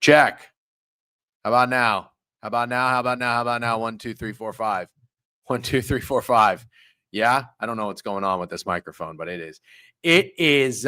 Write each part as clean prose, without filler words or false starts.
Check. How about now? How about now? How about now? How about now? 1, 2, 3, 4, 5. 1, 2, 3, 4, 5. Yeah, I don't know what's going on with this microphone, but it is. It's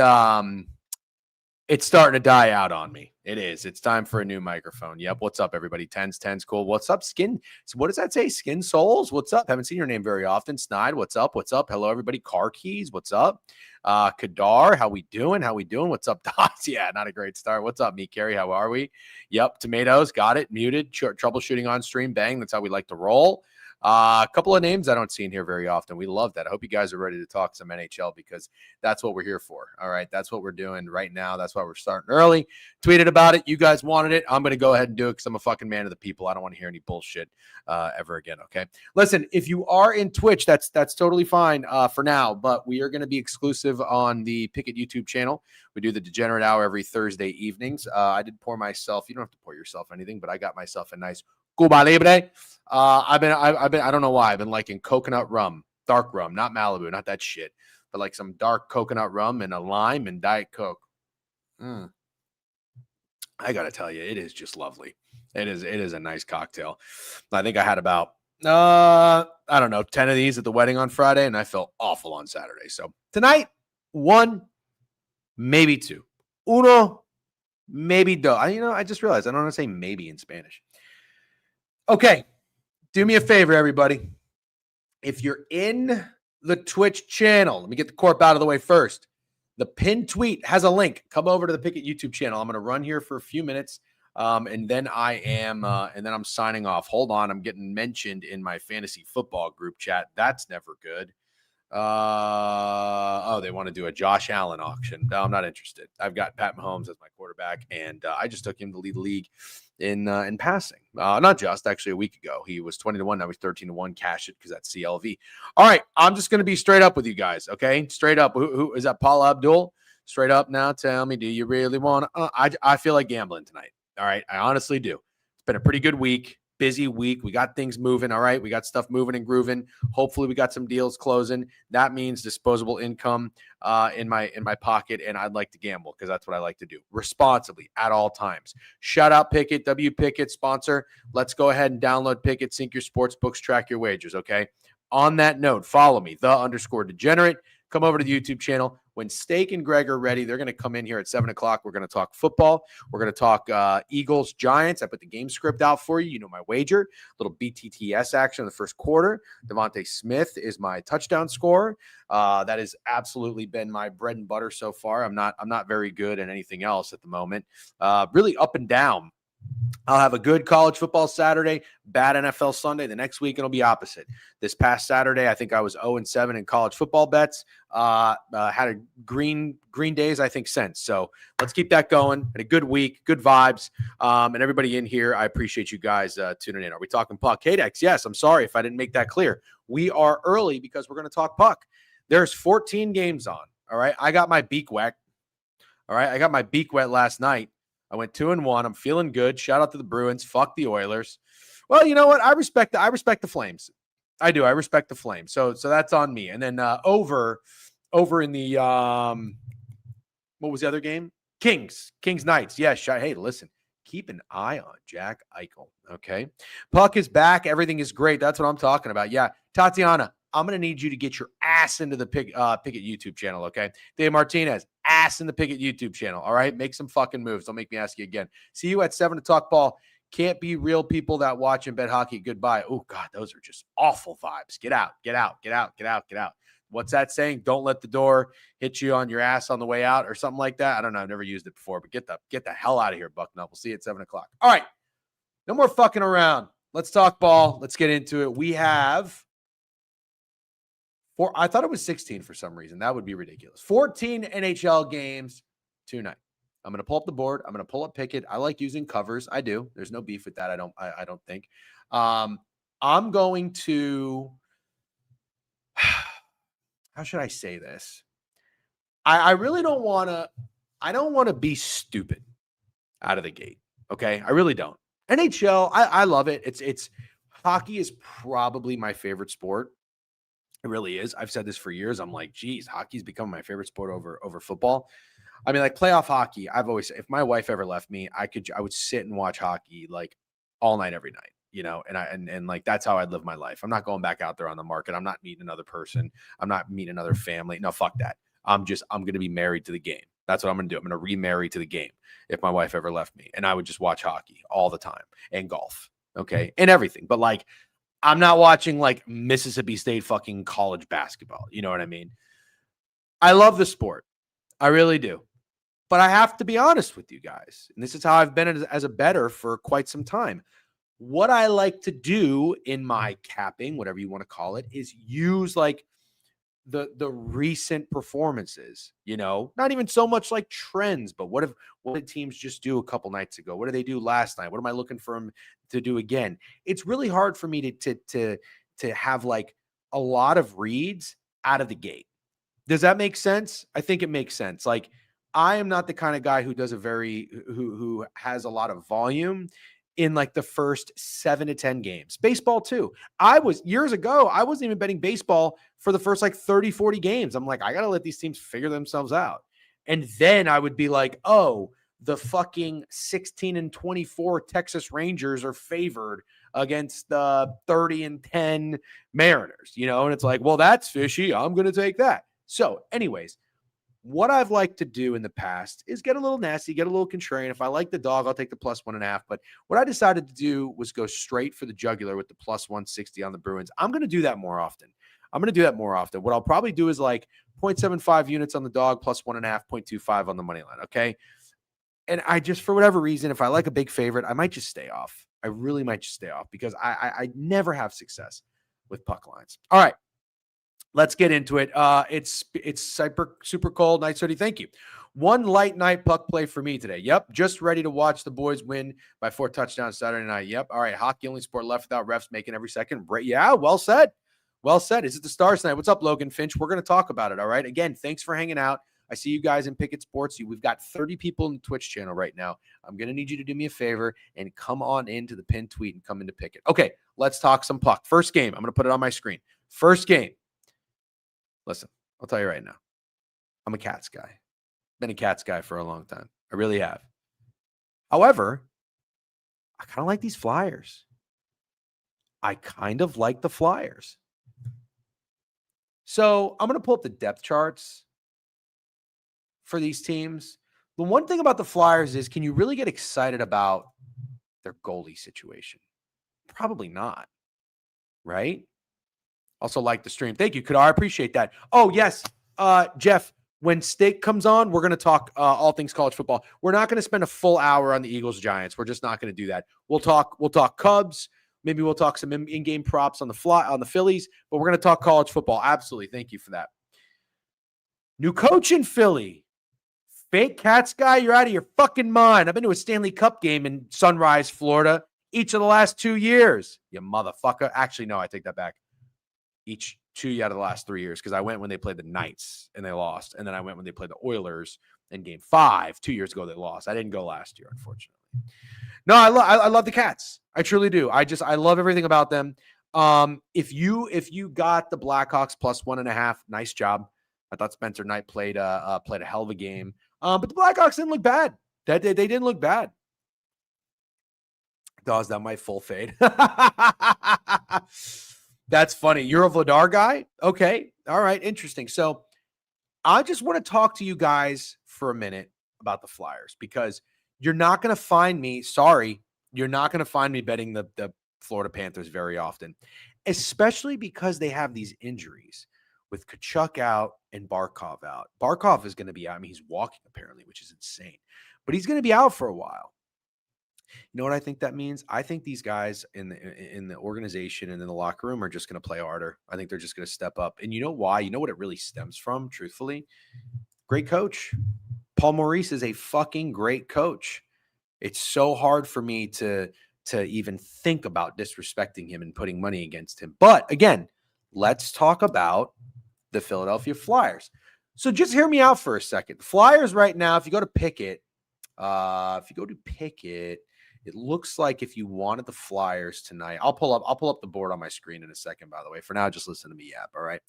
starting to die out on me. It is. It's time for a new microphone. Yep. What's up, everybody? Tens, cool. What's up, Skin? So what does that say? Skin Souls? What's up? Haven't seen your name very often. Snide, what's up? What's up? Hello, everybody. Car Keys, what's up? Kadar, how we doing? What's up, Dots? Yeah, not a great start. What's up, me, Carrie? How are we? Yep. Tomatoes, got it. Muted. Troubleshooting on stream. Bang. That's how we like to roll. A couple of names I don't see in here very often. We love that. I hope you guys are ready to talk some NHL because that's what we're here for. All right. That's what we're doing right now. That's why we're starting early. Tweeted about it. You guys wanted it. I'm going to go ahead and do it because I'm a fucking man of the people. I don't want to hear any bullshit ever again. Okay. Listen, if you are in Twitch, that's totally fine for now, but we are going to be exclusive on the Pickett YouTube channel. We do the Degenerate Hour every Thursday evenings. I did pour myself. You don't have to pour yourself anything, but I got myself a nice Cuba Libre. I don't know why I've been liking coconut rum, dark rum, not Malibu, not that shit, but like some dark coconut rum and a lime and Diet Coke. I got to tell you, it is just lovely. It is a nice cocktail. I think I had about, I don't know, 10 of these at the wedding on Friday, and I felt awful on Saturday. So tonight, 1, maybe 2. Uno, maybe dos. I just realized I don't want to say maybe in Spanish. Okay. Do me a favor, everybody. If you're in the Twitch channel, let me get the corp out of the way first. The pinned tweet has a link. Come over to the Pickett YouTube channel. I'm going to run here for a few minutes, and then I'm signing off. Hold on, I'm getting mentioned in my fantasy football group chat. That's never good. They want to do a Josh Allen auction. No, I'm not interested. I've got Pat Mahomes as my quarterback, and I just took him to lead the league in passing. Not just actually a week ago. He was 20-1. Now he's 13-1. Cash it because that's CLV. All right. I'm just going to be straight up with you guys. Okay. Straight up. Who is that? Paul Abdul? Straight up now. Tell me, do you really want to? I feel like gambling tonight. All right. I honestly do. It's been a pretty good week. Busy week. We got things moving. All right. We got stuff moving and grooving. Hopefully we got some deals closing. That means disposable income in my pocket. And I'd like to gamble because that's what I like to do responsibly at all times. Shout out Pickett, W Pickett sponsor. Let's go ahead and download Pickett, sync your sports books, track your wagers. Okay. On that note, follow me, _Degenerate. Come over to the YouTube channel. When Steak and Greg are ready, they're going to come in here at 7 o'clock. We're going to talk football. We're going to talk Eagles, Giants. I put the game script out for you. You know my wager. A little BTTS action in the first quarter. Devontae Smith is my touchdown scorer. That has absolutely been my bread and butter so far. I'm not very good at anything else at the moment. Really up and down. I'll have a good college football Saturday, bad NFL Sunday. The next week, it'll be opposite. This past Saturday, I think I was 0-7 in college football bets. Had a green days, I think, since. So let's keep that going. Had a good week, good vibes. And everybody in here, I appreciate you guys tuning in. Are we talking puck? KDEX, yes. I'm sorry if I didn't make that clear. We are early because we're going to talk puck. There's 14 games on. All right. I got my beak wet. All right. I got my beak wet last night. I went 2-1. I'm feeling good. Shout out to the Bruins. Fuck the Oilers. Well, you know what? I respect the Flames. I do. I respect the Flames. So that's on me. And then over in the what was the other game? Kings Knights. Yes. Hey, listen. Keep an eye on Jack Eichel. Okay. Puck is back. Everything is great. That's what I'm talking about. Yeah. Tatiana, I'm going to need you to get your ass into the Pickett YouTube channel, okay? Dave Martinez, ass in the Pickett YouTube channel, all right? Make some fucking moves. Don't make me ask you again. See you at 7 to talk ball. Can't be real people that watch and bet hockey. Goodbye. Oh, God, those are just awful vibes. Get out. What's that saying? Don't let the door hit you on your ass on the way out or something like that. I don't know. I've never used it before, but get the hell out of here, Bucknut. We'll see you at 7 o'clock. All right. No more fucking around. Let's talk ball. Let's get into it. We have I thought it was 16 for some reason. That would be ridiculous. 14 NHL games tonight. I'm going to pull up the board. I'm going to pull up Pickett. I like using covers. I do. There's no beef with that. I don't think. I'm going to, how should I say this? I really don't want to be stupid out of the gate. Okay. I really don't. NHL, I love it. It's hockey is probably my favorite sport. It really is. I've said this for years. I'm like, geez, hockey's become my favorite sport over football. I mean, like playoff hockey, I've always said, if my wife ever left me, I would sit and watch hockey like all night, every night, you know, and like, that's how I'd live my life. I'm not going back out there on the market. I'm not meeting another person. I'm not meeting another family. No, fuck that. I'm going to be married to the game. That's what I'm going to do. I'm going to remarry to the game if my wife ever left me. And I would just watch hockey all the time and golf. Okay. And everything. But like, I'm not watching like Mississippi State fucking college basketball. You know what I mean? I love the sport. I really do. But I have to be honest with you guys. And this is how I've been as a bettor for quite some time. What I like to do in my capping, whatever you want to call it, is use like the recent performances, not even so much like trends, but what did teams just do a couple nights ago? What did they do last night? What am I looking for them to do again? It's really hard for me to have like a lot of reads out of the gate. Does that make sense? I think it makes sense. Like, I am not the kind of guy who does who has a lot of volume in like the first 7 to 10 games. Baseball too. Years ago, I wasn't even betting baseball for the first like 30, 40 games. I'm like, I got to let these teams figure themselves out. And then I would be like, oh, the fucking 16-24 Texas Rangers are favored against the 30-10 Mariners, and it's like, well, that's fishy. I'm going to take that. So anyways, what I've liked to do in the past is get a little nasty, get a little contrarian. If I like the dog, I'll take the +1.5. But what I decided to do was go straight for the jugular with the +160 on the Bruins. I'm going to do that more often. What I'll probably do is like 0.75 units on the dog, +1.5, 0.25 on the money line. Okay. And I just, for whatever reason, if I like a big favorite, I might just stay off. I really might just stay off because I never have success with puck lines. All right. Let's get into it. It's super cold. Night study. Thank you. One light night puck play for me today. Yep. Just ready to watch the boys win by 4 touchdowns Saturday night. Yep. All right. Hockey only sport left without refs making every second. Yeah. Well said. Well said. Is it the Stars tonight? What's up, Logan Finch? We're going to talk about it. All right. Again, thanks for hanging out. I see you guys in Pickett Sports. We've got 30 people in the Twitch channel right now. I'm going to need you to do me a favor and come on into the pinned tweet and come into Pickett. Okay. Let's talk some puck. First game. I'm going to put it on my screen. First game. Listen, I'll tell you right now, I'm a Cats guy. Been a Cats guy for a long time. I really have. However, I kind of like these Flyers. So I'm going to pull up the depth charts for these teams. The one thing about the Flyers is, can you really get excited about their goalie situation? Probably not, right? Also like the stream. Thank you, Kadar. I appreciate that. Oh, yes. Jeff, when Steak comes on, we're going to talk all things college football. We're not going to spend a full hour on the Eagles-Giants. We're just not going to do that. We'll talk Cubs. Maybe we'll talk some in-game props on the Phillies, but we're going to talk college football. Absolutely. Thank you for that. New coach in Philly. Fake Cats guy, you're out of your fucking mind. I've been to a Stanley Cup game in Sunrise, Florida, each of the last 2 years. You motherfucker. Actually, no, I take that back. Each 2 out of the last 3 years, because I went when they played the Knights and they lost, and then I went when they played the Oilers in Game 5 2 years ago. They lost. I didn't go last year, unfortunately. No, I love the Cats. I truly do. I love everything about them. If you got the Blackhawks +1.5, nice job. I thought Spencer Knight played a hell of a game. But the Blackhawks didn't look bad. They didn't look bad. Dawes, that might full fade. That's funny. You're a Vladar guy? Okay. All right. Interesting. So I just want to talk to you guys for a minute about the Flyers, because you're not going to find me. Sorry. You're not going to find me betting the Florida Panthers very often, especially because they have these injuries with Kachuk out and Barkov out. Barkov is going to be out. I mean, he's walking apparently, which is insane, but he's going to be out for a while. You know what I think that means? I think these guys in the organization and in the locker room are just going to play harder. I think they're just going to step up. And you know why? You know what it really stems from, truthfully? Great coach. Paul Maurice is a fucking great coach. It's so hard for me to even think about disrespecting him and putting money against him. But again, let's talk about the Philadelphia Flyers. So just hear me out for a second. The Flyers right now, if you go to Pickett, it looks like if you wanted the Flyers tonight, I'll pull up the board on my screen in a second, by the way. For now, just listen to me yap. All right.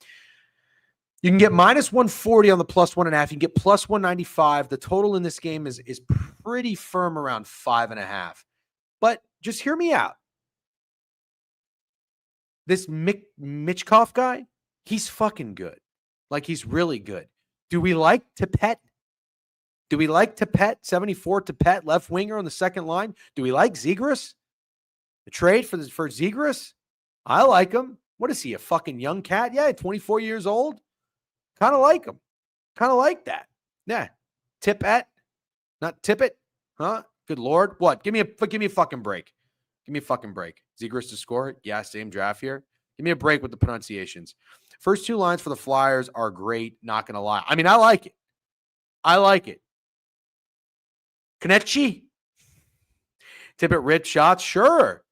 You can get -140 on the +1.5. You can get +195. The total in this game is pretty firm around 5.5. But just hear me out. This Michkov guy, he's fucking good. Like, he's really good. Do we like to pet Do we like Tippett, 74 Tippett, left winger on the second line? Do we like Zegras? The trade for Zegras? I like him. What is he, a fucking young cat? Yeah, 24 years old. Kind of like him. Kind of like that. Yeah. Tippett, not Tippett, huh? Good Lord. What? Give me a fucking break. Give me a fucking break. Zegras to score? Yeah, same draft here. Give me a break with the pronunciations. First two lines for the Flyers are great. Not going to lie. I mean, I like it. I like it. Konechny? Tippett rich shots? Sure.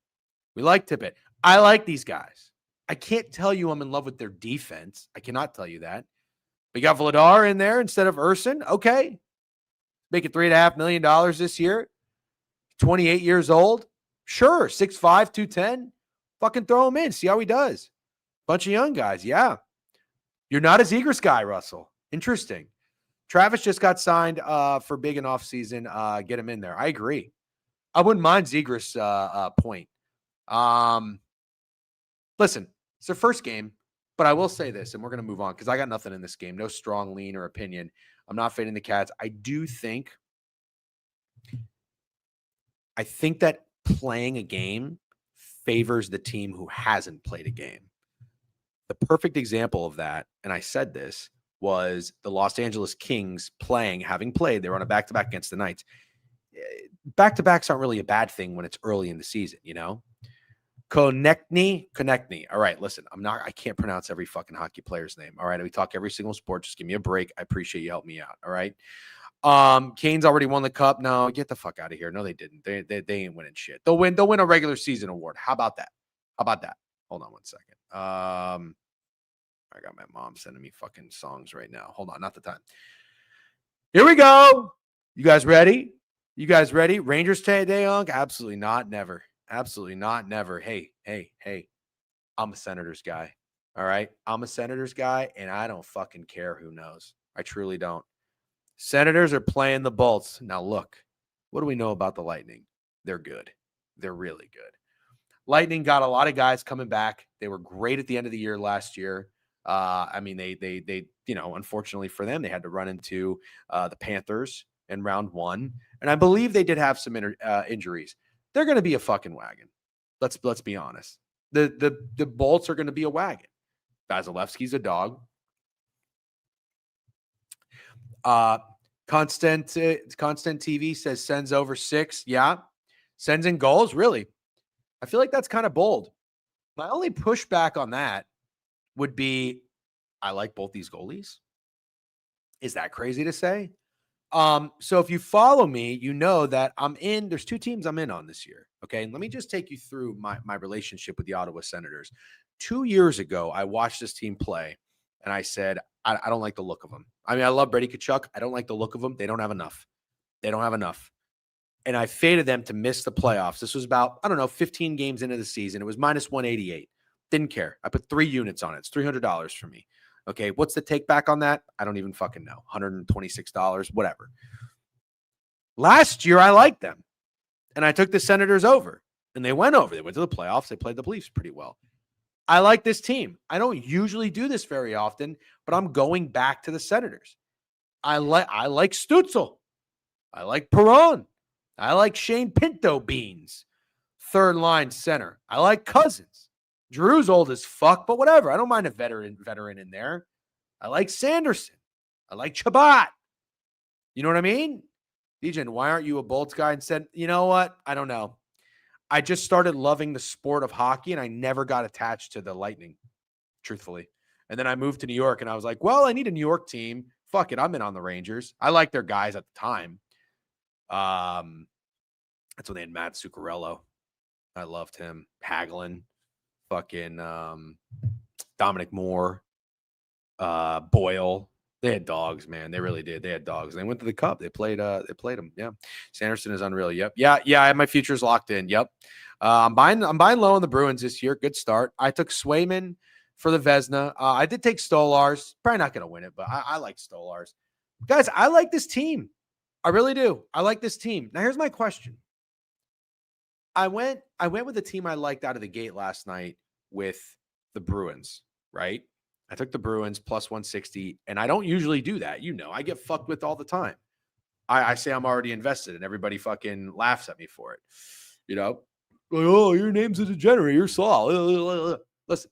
We like Tippett. I like these guys. I can't tell you I'm in love with their defense. I cannot tell you that. We got Vladar in there instead of Urson. Okay. Make it $3.5 million this year. 28 years old. Sure. 6'5", 210. Fucking throw him in. See how he does. Bunch of young guys. Yeah. You're not a Zegras guy, Russell. Interesting. Travis just got signed for big and off season. Get him in there. I agree. I wouldn't mind Zegras' point. Listen, it's their first game, but I will say this, and we're going to move on because I got nothing in this game. No strong lean or opinion. I'm not fading the Cats. I think that playing a game favors the team who hasn't played a game. The perfect example of that, and I said this, was the Los Angeles Kings having played. They were on a back-to-back against the Knights. Back-to-backs aren't really a bad thing when it's early in the season, you know? Konechny. All right, listen, I can't pronounce every fucking hockey player's name. All right, we talk every single sport. Just give me a break. I appreciate you helping me out. All right. Canes already won the cup. No, get the fuck out of here. No, they didn't. They ain't winning shit. They'll win a regular season award. How about that? Hold on one second. I got my mom sending me fucking songs right now. Hold on, not the time. Here we go. You guys ready? Rangers today, Young? Absolutely not. Never. Absolutely not. Never. Hey. I'm a Senators guy. All right. I'm a Senators guy, and I don't fucking care who knows. I truly don't. Senators are playing the Bolts. Now, look, what do we know about the Lightning? They're good. They're really good. Lightning got a lot of guys coming back. They were great at the end of the year last year. I mean, they unfortunately for them, they had to run into the Panthers in round one. And I believe they did have some injuries. They're going to be a fucking wagon. Let's be honest. The Bolts are going to be a wagon. Vasilevsky's a dog. Constant TV says Sens over 6. Yeah. Sens in goals. Really? I feel like that's kind of bold. My only pushback on that would be, I like both these goalies. Is that crazy to say? So if you follow me, you know that there's two teams I'm in on this year. Okay. And let me just take you through my relationship with the Ottawa Senators. 2 years ago, I watched this team play and I said, I don't like the look of them. I mean, I love Brady Tkachuk. I don't like the look of them. They don't have enough. And I faded them to miss the playoffs. This was about, 15 games into the season. It was minus 188. Didn't care. I put 3 units on it. It's $300 for me. Okay. What's the take back on that? I don't even fucking know. $126, whatever. Last year, I liked them. And I took the Senators over. And they went over. They went to the playoffs. They played the Leafs pretty well. I like this team. I don't usually do this very often, but I'm going back to the Senators. I like Stutzel. I like Perron. I like Shane Pinto Beans. Third line center. I like Cousins. Drew's old as fuck, but whatever. I don't mind a veteran in there. I like Sanderson. I like Chabot. You know what I mean? Dejan, why aren't you a Bolts guy? And said, you know what? I don't know. I just started loving the sport of hockey, and I never got attached to the Lightning, truthfully. And then I moved to New York, and I was like, well, I need a New York team. Fuck it, I'm in on the Rangers. I like their guys at the time. That's when they had Matt Zuccarello. I loved him. Hagelin. Fucking Dominic Moore. Boyle. They had dogs, man. They really did. They had dogs. They went to the Cup. They played them. Yeah. Sanderson is unreal. Yep. Yeah. I have my futures locked in. Yep. I'm buying low on the Bruins this year. Good start. I took Swayman for the Vezina. I did take Stolarz. Probably not going to win it, but I like Stolarz. Guys, I like this team. I really do. I like this team. Now here's my question. I went with the team I liked out of the gate last night with the Bruins, right? I took the Bruins plus 160, and I don't usually do that. I get fucked with all the time. I say I'm already invested, and everybody fucking laughs at me for it. You know, like, oh, your name's a degenerate. You're Saul. Listen,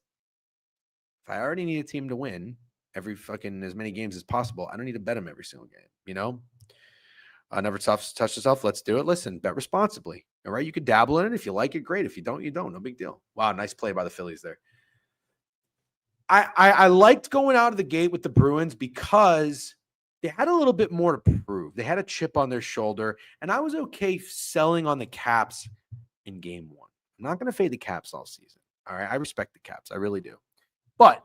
if I already need a team to win every fucking as many games as possible, I don't need to bet them every single game. You know, I never touch yourself. Let's do it. Listen, bet responsibly. All right, you could dabble in it. If you like it, great. If you don't, you don't. No big deal. Wow, nice play by the Phillies there. I liked going out of the gate with the Bruins because they had a little bit more to prove. They had a chip on their shoulder, and I was okay selling on the Caps in game one. I'm not going to fade the Caps all season. All right, I respect the Caps. I really do. But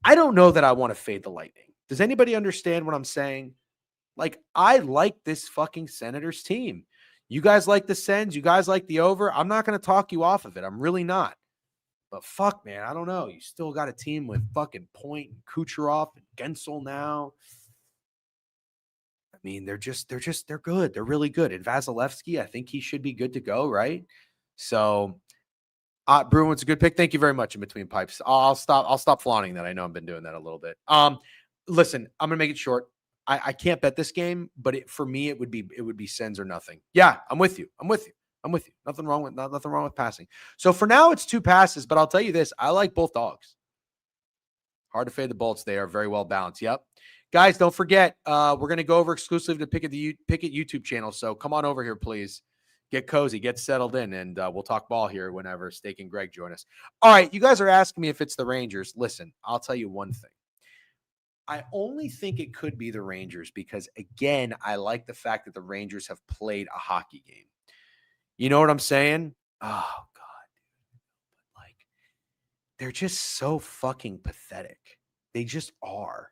I don't know that I want to fade the Lightning. Does anybody understand what I'm saying? Like, I like this fucking Senators team. You guys like the Sens. You guys like the over. I'm not going to talk you off of it. I'm really not. But fuck, man, I don't know. You still got a team with fucking Point and Kucherov and Gensel now. I mean, they're good. They're really good. And Vasilevsky, I think he should be good to go, right? So, Bruins a good pick. Thank you very much. In between pipes, I'll stop flaunting that. I know I've been doing that a little bit. Listen, I'm gonna make it short. I can't bet this game, but for me, it would be Sens or nothing. Yeah, I'm with you. Nothing wrong with passing. So for now, it's 2 passes, but I'll tell you this: I like both dogs. Hard to fade the Bolts. They are very well balanced. Yep. Guys, don't forget, we're going to go over exclusively to Pickett YouTube channel. So come on over here, please. Get cozy, get settled in, and we'll talk ball here whenever Steak and Greg join us. All right, you guys are asking me if it's the Rangers. Listen, I'll tell you one thing. I only think it could be the Rangers because, again, I like the fact that the Rangers have played a hockey game. You know what I'm saying? Oh, God. Like, they're just so fucking pathetic. They just are.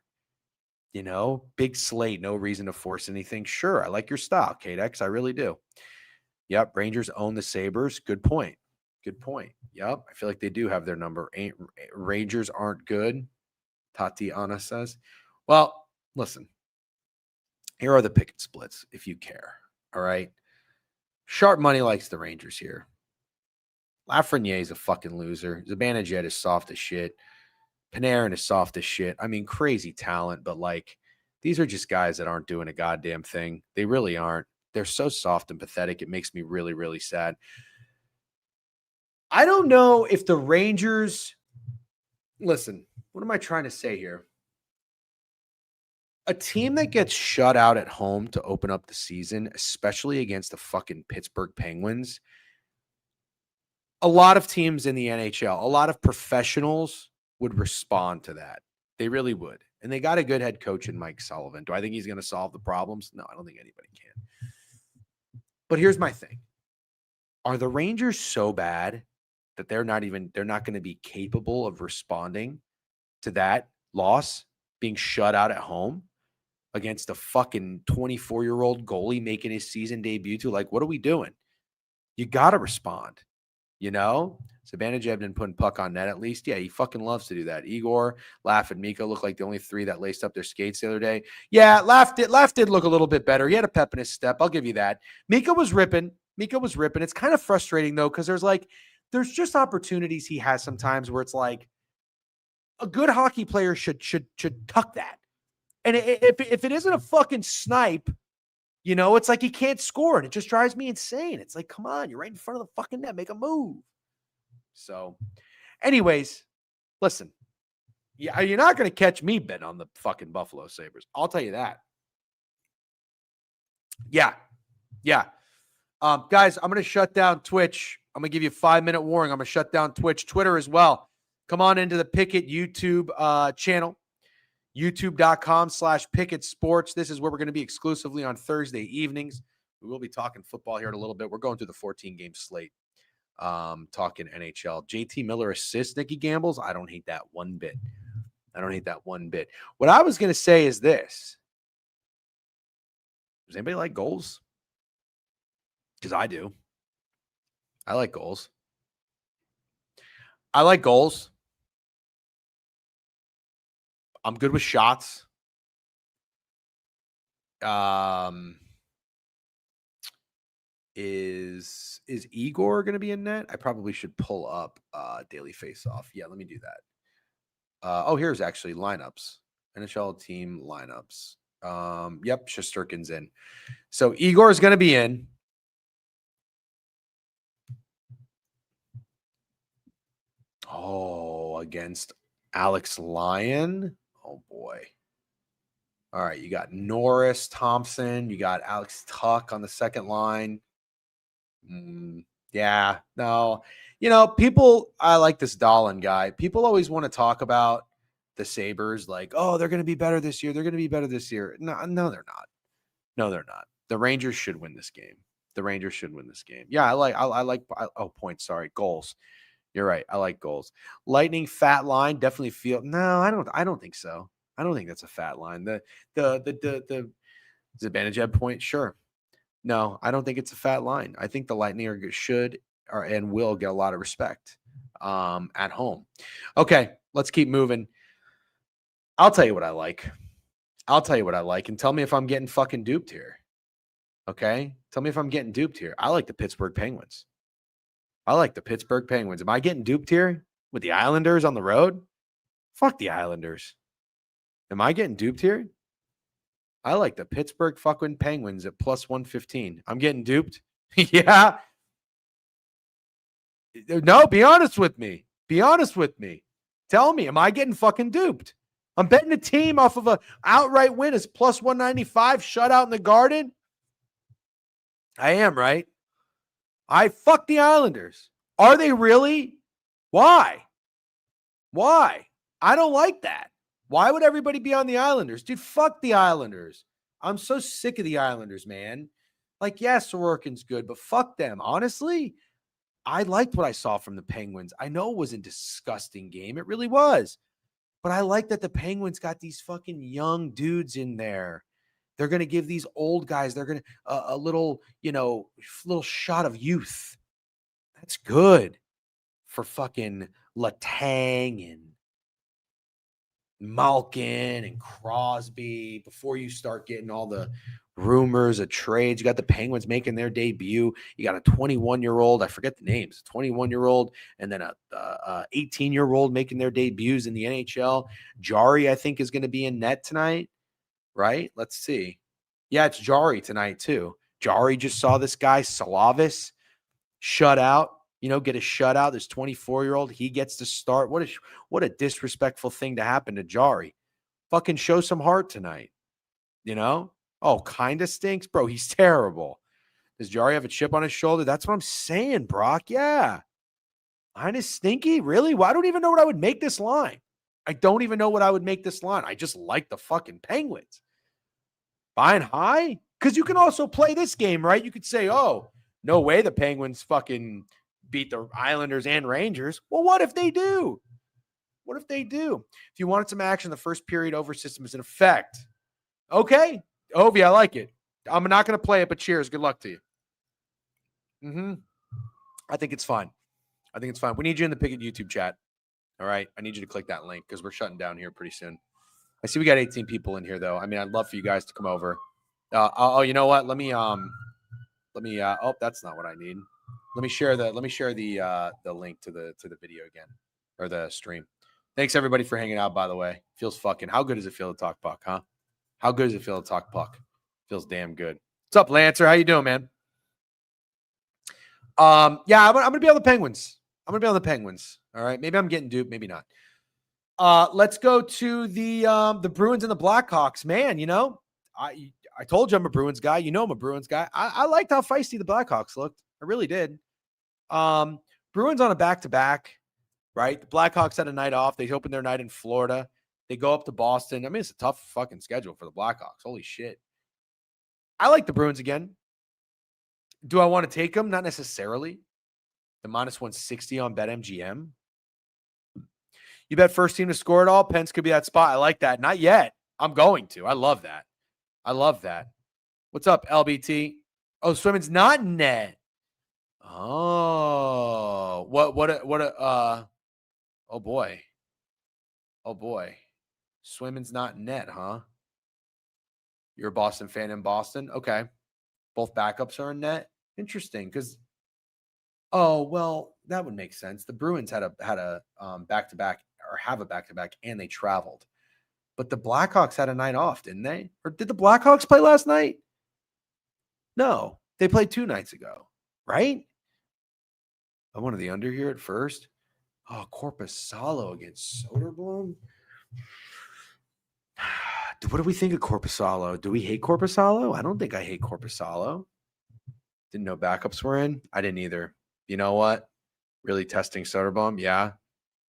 You know, big slate, no reason to force anything. Sure, I like your style, K-Dex. I really do. Yep, Rangers own the Sabres. Good point. Yep, I feel like they do have their number. Rangers aren't good, Tatiana says. Well, listen, here are the picket splits if you care. All right. Sharp money likes the Rangers here. Lafreniere is a fucking loser. Zibanejad is soft as shit. Panarin is soft as shit. I mean, crazy talent, but like, these are just guys that aren't doing a goddamn thing. They really aren't. They're so soft and pathetic. It makes me really, really sad. I don't know if the Rangers, listen, what am I trying to say here? A team that gets shut out at home to open up the season, especially against the fucking Pittsburgh Penguins, a lot of teams in the NHL, a lot of professionals would respond to that. They really would. And they got a good head coach in Mike Sullivan. Do I think he's going to solve the problems? No, I don't think anybody can. But here's my thing. Are the Rangers so bad that they're not going to be capable of responding to that loss, being shut out at home against a fucking 24-year-old goalie making his season debut to? Like, what are we doing? You got to respond. You know, Zibanejad been putting puck on net at least. Yeah, he fucking loves to do that. Igor, Laff, and Mika look like the only 3 that laced up their skates the other day. Yeah, Laff did look a little bit better. He had a pep in his step. I'll give you that. Mika was ripping. It's kind of frustrating though, because there's just opportunities he has sometimes where it's like a good hockey player should tuck that. And if it isn't a fucking snipe, you know, it's like he can't score it. It just drives me insane. It's like, come on, you're right in front of the fucking net. Make a move. So, anyways, listen. Yeah, you're not going to catch me betting on the fucking Buffalo Sabres. I'll tell you that. Yeah. Guys, I'm going to shut down Twitch. I'm going to give you a 5-minute warning. I'm going to shut down Twitch, Twitter as well. Come on into the Pickett YouTube channel. YouTube.com/Pickett Sports. This is where we're going to be exclusively on Thursday evenings. We will be talking football here in a little bit. We're going through the 14-game slate. Talking NHL. JT Miller assists Nicky Gambles. I don't hate that one bit. What I was going to say is this. Does anybody like goals? Because I do. I like goals. I'm good with shots. Is Igor going to be in net? I probably should pull up daily face-off. Yeah, let me do that. Here's actually lineups. NHL team lineups. Yep, Shesterkin's in. So Igor is going to be in. Oh, against Alex Lyon. Oh boy. All right, you got Norris, Thompson, you got Alex Tuck on the second line. Yeah, no. People, I like this Dahlin guy. People always want to talk about the Sabres like, oh, they're going to be better this year. They're going to be better this year. No, they're not. No, they're not. The Rangers should win this game. Yeah, oh, points. Sorry. Goals. You're right. I like goals. Lightning fat line. Definitely feel. No, I don't think so. I don't think that's a fat line. The Zibanejad point. Sure. No, I don't think it's a fat line. I think the Lightning should and will get a lot of respect at home. Okay, let's keep moving. I'll tell you what I like. And tell me if I'm getting fucking duped here. Okay? Tell me if I'm getting duped here. I like the Pittsburgh Penguins. Am I getting duped here with the Islanders on the road? Fuck the Islanders. Am I getting duped here? I like the Pittsburgh fucking Penguins at plus 115. I'm getting duped. Yeah. No, be honest with me. Tell me, am I getting fucking duped? I'm betting a team off of a outright win is plus 195 shutout in the Garden. I am, right? I fuck the Islanders. Are they really? Why? I don't like that. Why would everybody be on the Islanders? Dude, fuck the Islanders. I'm so sick of the Islanders, man. Like, yes, Sorokin's good, but fuck them. Honestly, I liked what I saw from the Penguins. I know it was a disgusting game. It really was. But I like that the Penguins got these fucking young dudes in there. They're going to give these old guys, they're going to a little, little shot of youth. That's good for fucking Letang and Malkin and Crosby before you start getting all the rumors of trades. You got the Penguins making their debut. You got a 21-year-old. I forget the names. 21-year-old and then a 18-year-old making their debuts in the NHL. Jari, I think, is going to be in net tonight, right? Let's see. Yeah, it's Jari tonight too. Jari just saw this guy, Salavis, shut out. Get a shutout. This 24-year-old, he gets to start. What a disrespectful thing to happen to Jari. Fucking show some heart tonight. Oh, kind of stinks, bro. He's terrible. Does Jari have a chip on his shoulder? That's what I'm saying, Brock. Yeah. Kind of stinky? Really? Well, I don't even know what I would make this line. I just like the fucking Penguins. Buying high? Because you can also play this game, right? You could say, oh, no way the Penguins fucking beat the Islanders and Rangers. Well, what if they do? If you wanted some action, the first period over system is in effect. Okay. Ovi, I like it. I'm not going to play it, but cheers. Good luck to you. I think it's fine. We need you in the Pickett YouTube chat. All right. I need you to click that link because we're shutting down here pretty soon. I see we got 18 people in here, though. I mean, I'd love for you guys to come over. You know what? Let me. Oh, that's not what I need. Let me share the link to the video again, or the stream. Thanks everybody for hanging out, by the way. Feels fucking, how good does it feel to talk puck, huh? How good does it feel to talk puck? Feels damn good. What's up, Lancer? How you doing, man? Yeah, I'm gonna be on the Penguins. All right. Maybe I'm getting duped, maybe not. Let's go to the Bruins and the Blackhawks. Man, I told you I'm a Bruins guy. I'm a Bruins guy. I liked how feisty the Blackhawks looked. I really did. Bruins on a back-to-back, right? The Blackhawks had a night off. They opened their night in Florida. They go up to Boston. I mean, it's a tough fucking schedule for the Blackhawks. Holy shit. I like the Bruins again. Do I want to take them? Not necessarily. The minus 160 on BetMGM. You bet first team to score it all. Pence could be that spot. I like that. Not yet. I'm going to. I love that. What's up, LBT? Oh, Swimmen's not in net. Oh, oh boy. Swimmen's not in net, huh? You're a Boston fan in Boston? Okay. Both backups are in net. Interesting, because that would make sense. The Bruins had a back-to-back, or have a back-to-back, and they traveled. But the Blackhawks had a night off, didn't they? Or did the Blackhawks play last night? No, they played 2 nights ago, right? I wanted the under here at first. Oh, Corpusalo against Soderblom. What do we think of Corpusalo? Do we hate Corpusalo? I don't think I hate Corpusalo. Didn't know backups were in. I didn't either. You know what? Really testing Soderblom. Yeah.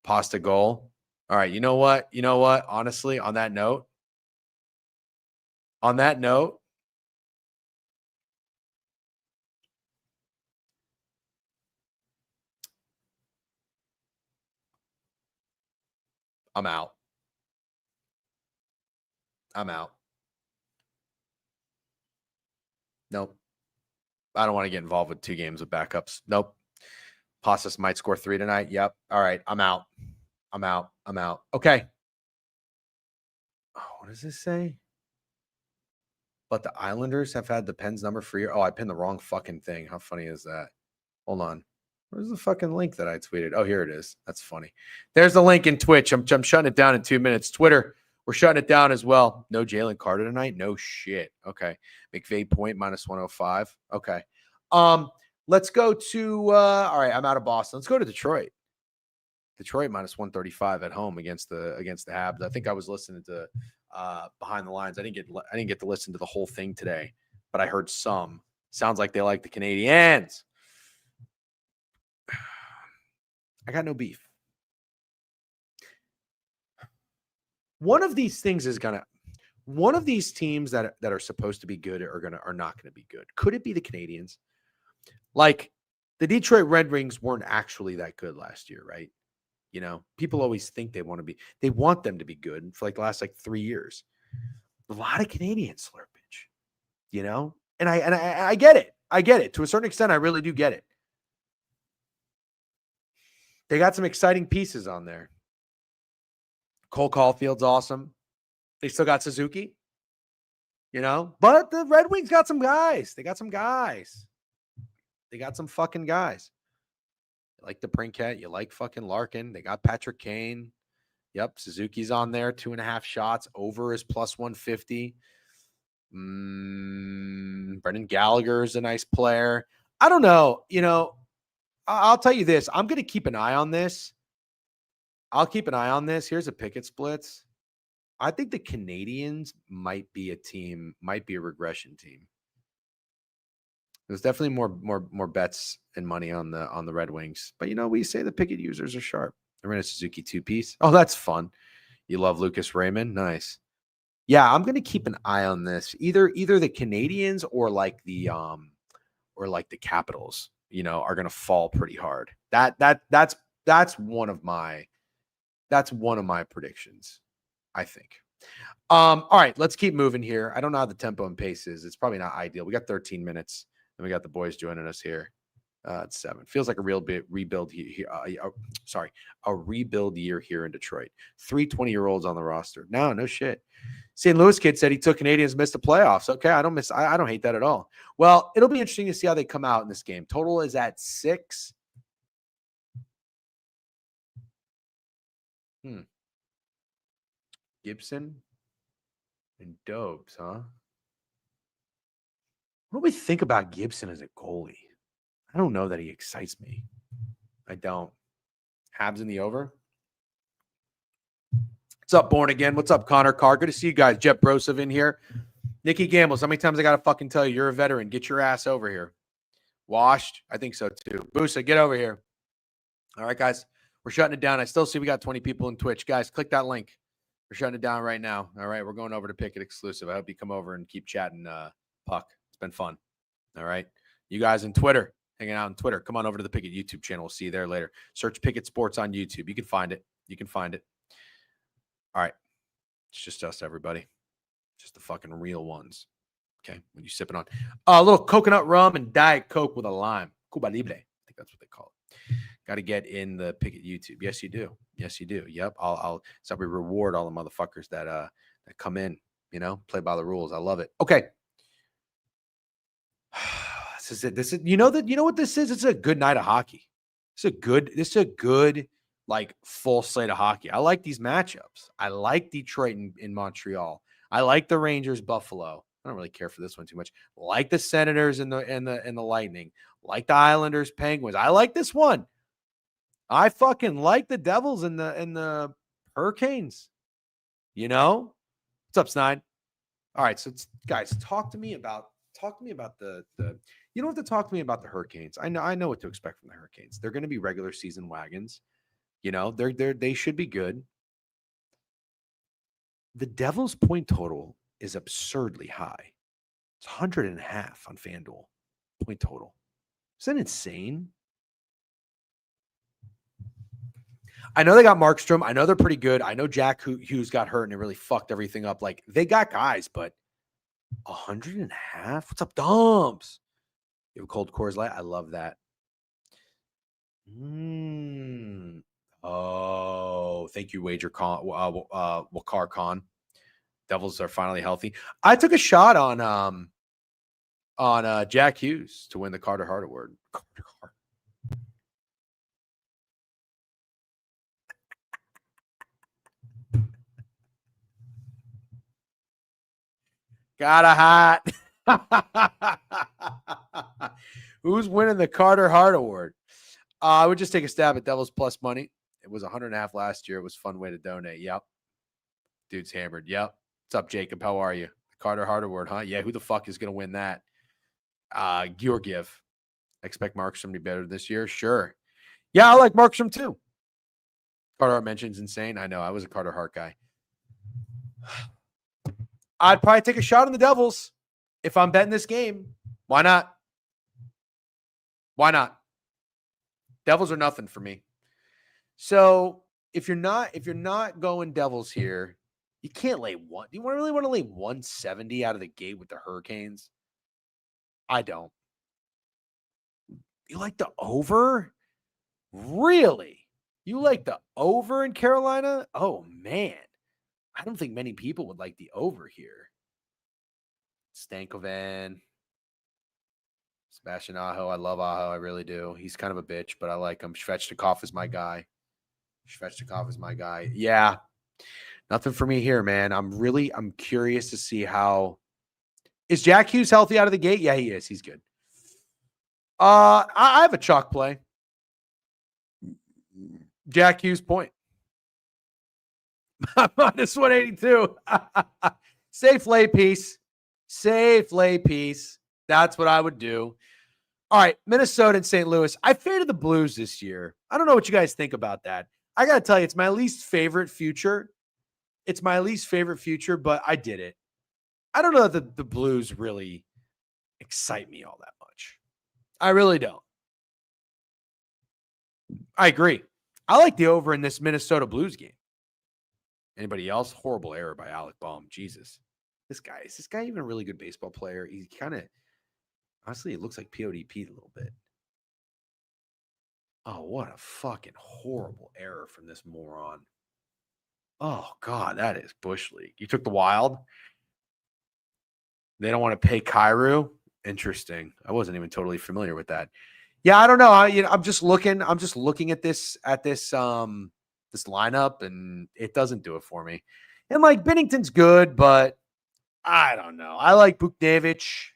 Pasta goal. All right. You know what? Honestly, on that note, I'm out. Nope. I don't want to get involved with 2 games of backups. Nope. Pastas might score 3 tonight. Yep. All right. I'm out. Okay. Oh, what does this say? But the Islanders have had the Pens number for year. Oh, I pinned the wrong fucking thing. How funny is that? Hold on. Where's the fucking link that I tweeted? Oh, here it is. That's funny. There's the link in Twitch. I'm shutting it down in 2 minutes. Twitter, we're shutting it down as well. No Jalen Carter tonight? No shit. Okay. McVay point -105. Okay. Let's go to all right, I'm out of Boston. Let's go to Detroit. Detroit -135 at home against the Habs. I think I was listening to Behind the Lines. I didn't get to listen to the whole thing today, but I heard some. Sounds like they like the Canadiens. I got no beef. One of these teams that are supposed to be good are not gonna be good. Could it be the Canadiens? Like the Detroit Red Wings weren't actually that good last year, right? You know, people always think they want them to be good for like the last 3 years. A lot of Canadian slurpage, you know, and I get it. I get it to a certain extent. I really do get it. They got some exciting pieces on there. Cole Caulfield's awesome. They still got Suzuki, you know, but the Red Wings got some guys. They got some fucking guys. You like the Prinkett. You like fucking Larkin. They got Patrick Kane. Yep. Suzuki's on there. 2.5 shots. Over is +150. Brendan Gallagher is a nice player. I don't know. You know, I'll tell you this. I'm going to keep an eye on this. Here's a Pickett splits. I think the Canadiens might be a regression team. There's definitely more bets and money on the Red Wings. But you know, we say the Pickett users are sharp. They're in a Suzuki 2-piece. Oh, that's fun. You love Lucas Raymond? Nice. Yeah, I'm gonna keep an eye on this. Either the Canadiens or like the Capitals, you know, are gonna fall pretty hard. That's one of my predictions, I think. All right, let's keep moving here. I don't know how the tempo and pace is. It's probably not ideal. We got 13 minutes, and we got the boys joining us here. It's 7. Feels like a real rebuild here. A rebuild year here in Detroit. 3 20-year-olds on the roster. No shit. St. Louis kid said he took Canadians, missed the playoffs. Okay, I don't hate that at all. Well, it'll be interesting to see how they come out in this game. Total is at 6. Gibson and Dobes, huh? What do we think about Gibson as a goalie? I don't know that he excites me. I don't. Habs in the over. What's up, Born Again? What's up, Connor Carr? Good to see you guys. Jet Brosov in here. Nikki Gambles, how many times I got to fucking tell you? You're a veteran. Get your ass over here. Washed? I think so, too. Boosa, get over here. All right, guys. We're shutting it down. I still see we got 20 people in Twitch. Guys, click that link. We're shutting it down right now. All right, we're going over to Pickett exclusive. I hope you come over and keep chatting, Puck. It's been fun. All right. You guys in Twitter, hanging out on Twitter, come on over to the Pickett YouTube channel. We'll see you there later. Search Pickett Sports on YouTube. You can find it. All right. It's just us, everybody. Just the fucking real ones. Okay. When you sipping on a little coconut rum and Diet Coke with a lime. Cuba Libre. I think that's what they call it. Got to get in the Pickett YouTube. Yes, you do. Yep. So we reward all the motherfuckers that come in, you know, play by the rules. I love it. Okay. This is it. You know what this is? It's a good night of hockey. This is a good like full slate of hockey. I like these matchups. I like Detroit in Montreal. I like the Rangers, Buffalo. I don't really care for this one too much. Like the Senators and the Lightning. Like the Islanders, Penguins. I like this one. I fucking like the Devils and the Hurricanes. You know? What's up, Snide? All right, so guys, talk to me about the you don't have to talk to me about the Hurricanes. I know what to expect from the Hurricanes. They're going to be regular season wagons. You know, they should be good. The Devils' point total is absurdly high. It's 100.5 on FanDuel point total. Isn't that insane? I know they got Markstrom. I know they're pretty good. I know Jack Hughes got hurt and it really fucked everything up. Like, they got guys, but 100.5? What's up, Doms? You have a cold Coors Light? I love that. Oh, thank you, Wager Wakar Khan. Devils are finally healthy. I took a shot on Jack Hughes to win the Carter Hart Award. Got a hot. Who's winning the Carter Hart Award? I would just take a stab at Devils plus money. It was 100.5 last year. It was a fun way to donate. Yep. Dude's hammered. Yep. What's up, Jacob? How are you? The Carter Hart Award, huh? Yeah, who the fuck is going to win that? Georgiev. I expect Markstrom to be better this year. Sure. Yeah, I like Markstrom too. Carter Hart mentions insane. I know. I was a Carter Hart guy. I'd probably take a shot on the Devils if I'm betting this game. Why not? Why not? Devils are nothing for me. So if you're not going Devils here, you can't lay one. Do you really want to lay 170 out of the gate with the Hurricanes? I don't. You like the over? Really? You like the over in Carolina? Oh, man. I don't think many people would like the over here. Stankoven. Sebastian Aho. I love Aho. I really do. He's kind of a bitch, but I like him. Svechnikov is my guy. Yeah. Nothing for me here, man. I'm curious to see how. Is Jack Hughes healthy out of the gate? Yeah, he is. He's good. I have a chalk play. Jack Hughes point. Minus 182. Safe lay piece. That's what I would do. All right, Minnesota and St. Louis. I faded the Blues this year. I don't know what you guys think about that. I got to tell you, it's my least favorite future. But I did it. I don't know that the Blues really excite me all that much. I really don't. I agree. I like the over in this Minnesota Blues game. Anybody else? Horrible error by Alec Baum. Jesus. Is this guy even a really good baseball player? He kind of, honestly, it looks like PODP a little bit. Oh, what a fucking horrible error from this moron. Oh, God, that is Bush League. You took the Wild? They don't want to pay Kyrou? Interesting. I wasn't even totally familiar with that. Yeah, I don't know. I'm just looking at this lineup, and it doesn't do it for me. And like Binnington's good, but I don't know. I like Buchnevich,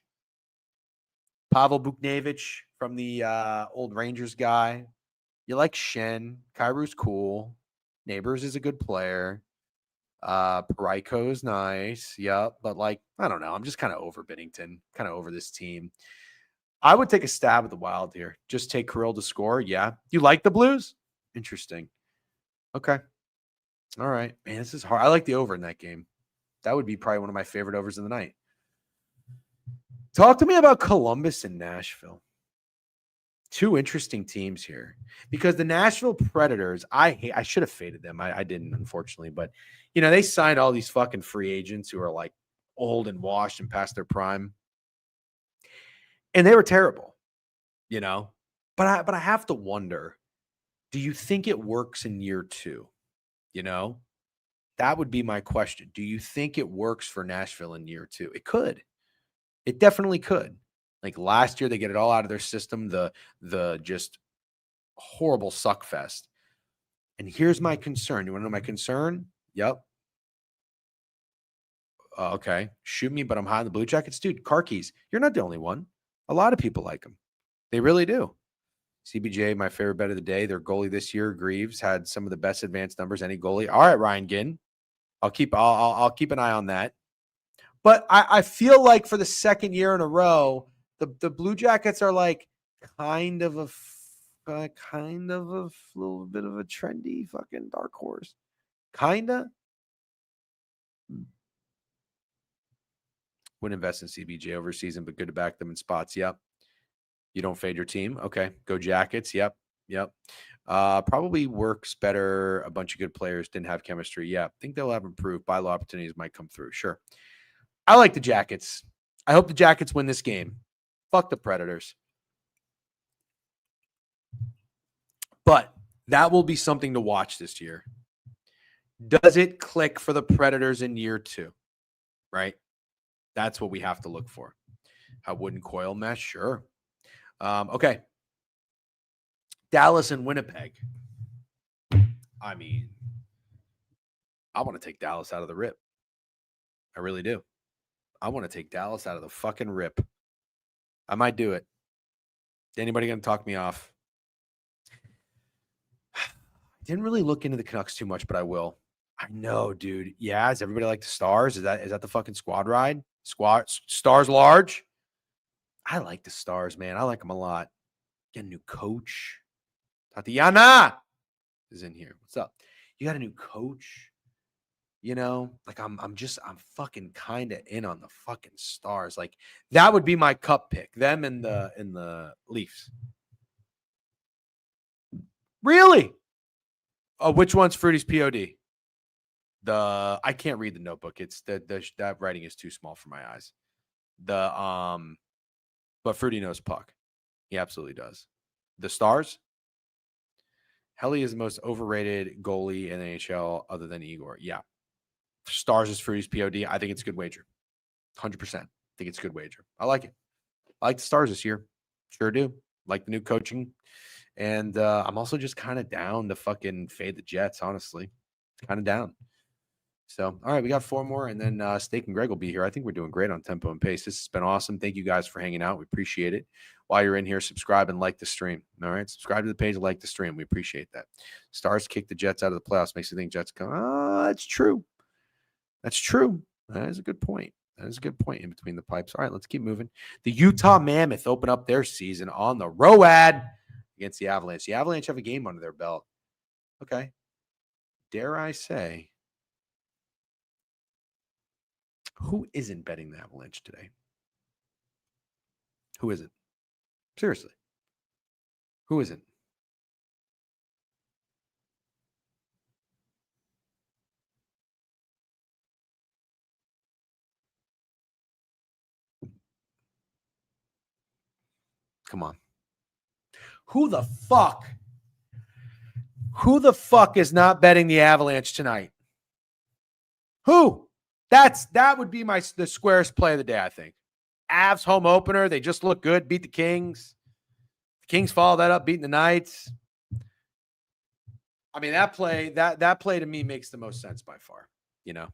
Pavel Buchnevich from the old Rangers guy. You like Shen. Kyrou's cool. Neighbors is a good player. Parayko is nice. Yep. But like, I don't know. I'm just kind of over Binnington, kind of over this team. I would take a stab at the Wild here. Just take Kirill to score. Yeah. You like the Blues? Interesting. Okay. All right. Man, this is hard. I like the over in that game. That would be probably one of my favorite overs of the night. Talk to me about Columbus and Nashville. Two interesting teams here because the Nashville Predators, I should have faded them. I didn't, unfortunately, but they signed all these fucking free agents who are like old and washed and past their prime. And they were terrible, but I have to wonder, do you think it works in year two? That would be my question. Do you think it works for Nashville in year two? It could. It definitely could. Like last year, they get it all out of their system. The just horrible suck fest. And here's my concern. You want to know my concern? Yep. Okay. Shoot me, but I'm high on the Blue Jackets. Dude, car keys. You're not the only one. A lot of people like them. They really do. CBJ, my favorite bet of the day. Their goalie this year, Greaves, had some of the best advanced numbers any goalie. All right, Ryan Ginn. I'll keep an eye on that. But I feel like for the second year in a row, the Blue Jackets are like kind of a little bit of a trendy fucking dark horse. Kinda. Wouldn't invest in CBJ over season, but good to back them in spots. Yep. You don't fade your team. Okay. Go Jackets. Yep. Probably works better. A bunch of good players didn't have chemistry. Yeah. I think they'll have improved. Buy low opportunities might come through. Sure. I like the Jackets. I hope the Jackets win this game. Fuck the Predators. But that will be something to watch this year. Does it click for the Predators in year 2? Right? That's what we have to look for. How wooden coil mesh? Sure. Okay. Dallas and Winnipeg. I mean, I want to take Dallas out of the rip. I really do. I want to take Dallas out of the fucking rip. I might do it. Anybody going to talk me off? Didn't really look into the Canucks too much, but I will. I know, dude. Yeah, does everybody like the Stars? Is that the fucking squad ride? Stars large? I like the Stars, man. I like them a lot. Get a new coach. Tatiana is in here. What's up? You got a new coach? You know, like I'm fucking kind of in on the fucking Stars. Like that would be my cup pick. Them in the Leafs. Really? Which one's Fruity's POD? I can't read the notebook. It's that writing is too small for my eyes. But Fruity knows puck. He absolutely does. The Stars. Helly is the most overrated goalie in the NHL other than Igor. Yeah. Stars is Fruity's POD. I think it's a good wager. 100%. I think it's a good wager. I like it. I like the Stars this year. Sure do. Like the new coaching. And I'm also just kind of down to fucking fade the Jets, honestly. Kind of down. So, all right, we got 4 more, and then Steak and Greg will be here. I think we're doing great on tempo and pace. This has been awesome. Thank you guys for hanging out. We appreciate it. While you're in here, subscribe and like the stream. All right, subscribe to the page, like the stream. We appreciate that. Stars kick the Jets out of the playoffs. Makes you think Jets come. Oh, that's true. That's true. That is a good point. That is a good point in between the pipes. All right, let's keep moving. The Utah Mammoth open up their season on the ROAD against the Avalanche. The Avalanche have a game under their belt. Okay. Dare I say, who isn't betting the Avalanche today? Who isn't? Seriously. Who isn't? Come on. Who the fuck is not betting the Avalanche tonight? Who? That would be the squarest play of the day, I think. Avs home opener. They just look good. Beat the Kings. The Kings follow that up, beating the Knights. I mean, that play to me makes the most sense by far. You know,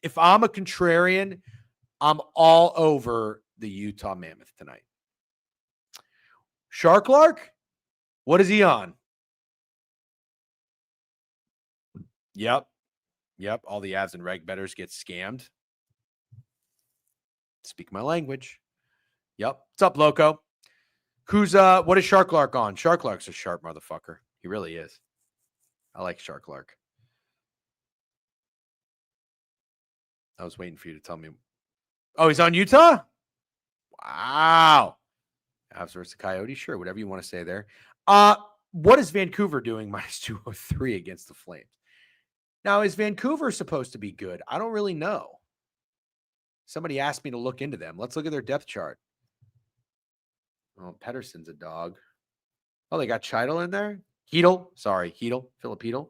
if I'm a contrarian, I'm all over the Utah Mammoth tonight. Shark Lark? What is he on? Yep. All the Avs and reg bettors get scammed. Speak my language. Yep. What's up, Loco? What is Shark Lark on? Shark Lark's a sharp motherfucker. He really is. I like Shark Lark. I was waiting for you to tell me. Oh, he's on Utah? Wow. Avs versus the Coyotes? Sure, whatever you want to say there. What is Vancouver doing minus 203 against the Flames? Now, is Vancouver supposed to be good? I don't really know. Somebody asked me to look into them. Let's look at their depth chart. Oh, Pedersen's a dog. Oh, they got Cheidel in there? Heedle. Philip Heedle.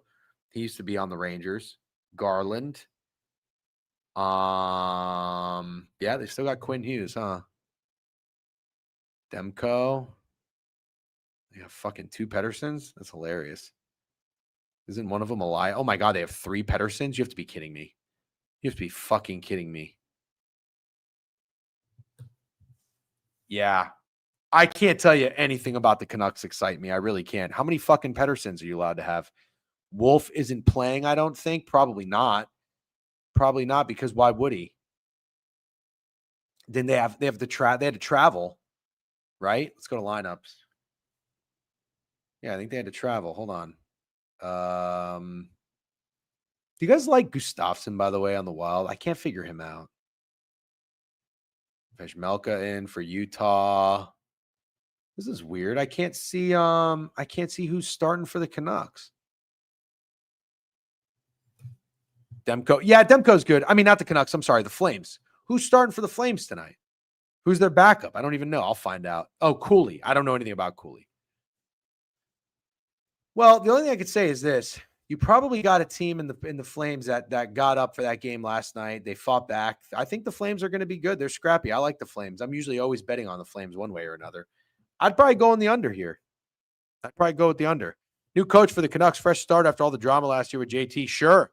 He used to be on the Rangers. Garland. Yeah, they still got Quinn Hughes, huh? Demko. They have fucking 2 Pedersens. That's hilarious. Isn't one of them a lie? Oh my God, they have 3 Pedersens? You have to be kidding me. You have to be fucking kidding me. Yeah. I can't tell you anything about the Canucks excite me. I really can't. How many fucking Pedersens are you allowed to have? Wolf isn't playing, I don't think. Probably not. Probably not, because why would he? Then they had to travel, right? Let's go to lineups. Yeah, I think they had to travel. Hold on. Do you guys like Gustafsson, by the way, on the Wild? I can't figure him out. Vejmelka in for Utah. This is weird. I can't see who's starting for the Canucks. Demko. Yeah, Demko's good. I mean, not the Canucks. I'm sorry, the Flames. Who's starting for the Flames tonight? Who's their backup? I don't even know. I'll find out. Oh, Cooley. I don't know anything about Cooley. Well, the only thing I could say is this. You probably got a team in the Flames that got up for that game last night. They fought back. I think the Flames are going to be good. They're scrappy. I like the Flames. I'm usually always betting on the Flames one way or another. I'd probably go in the under here. I'd probably go with the under. New coach for the Canucks, fresh start after all the drama last year with JT. Sure.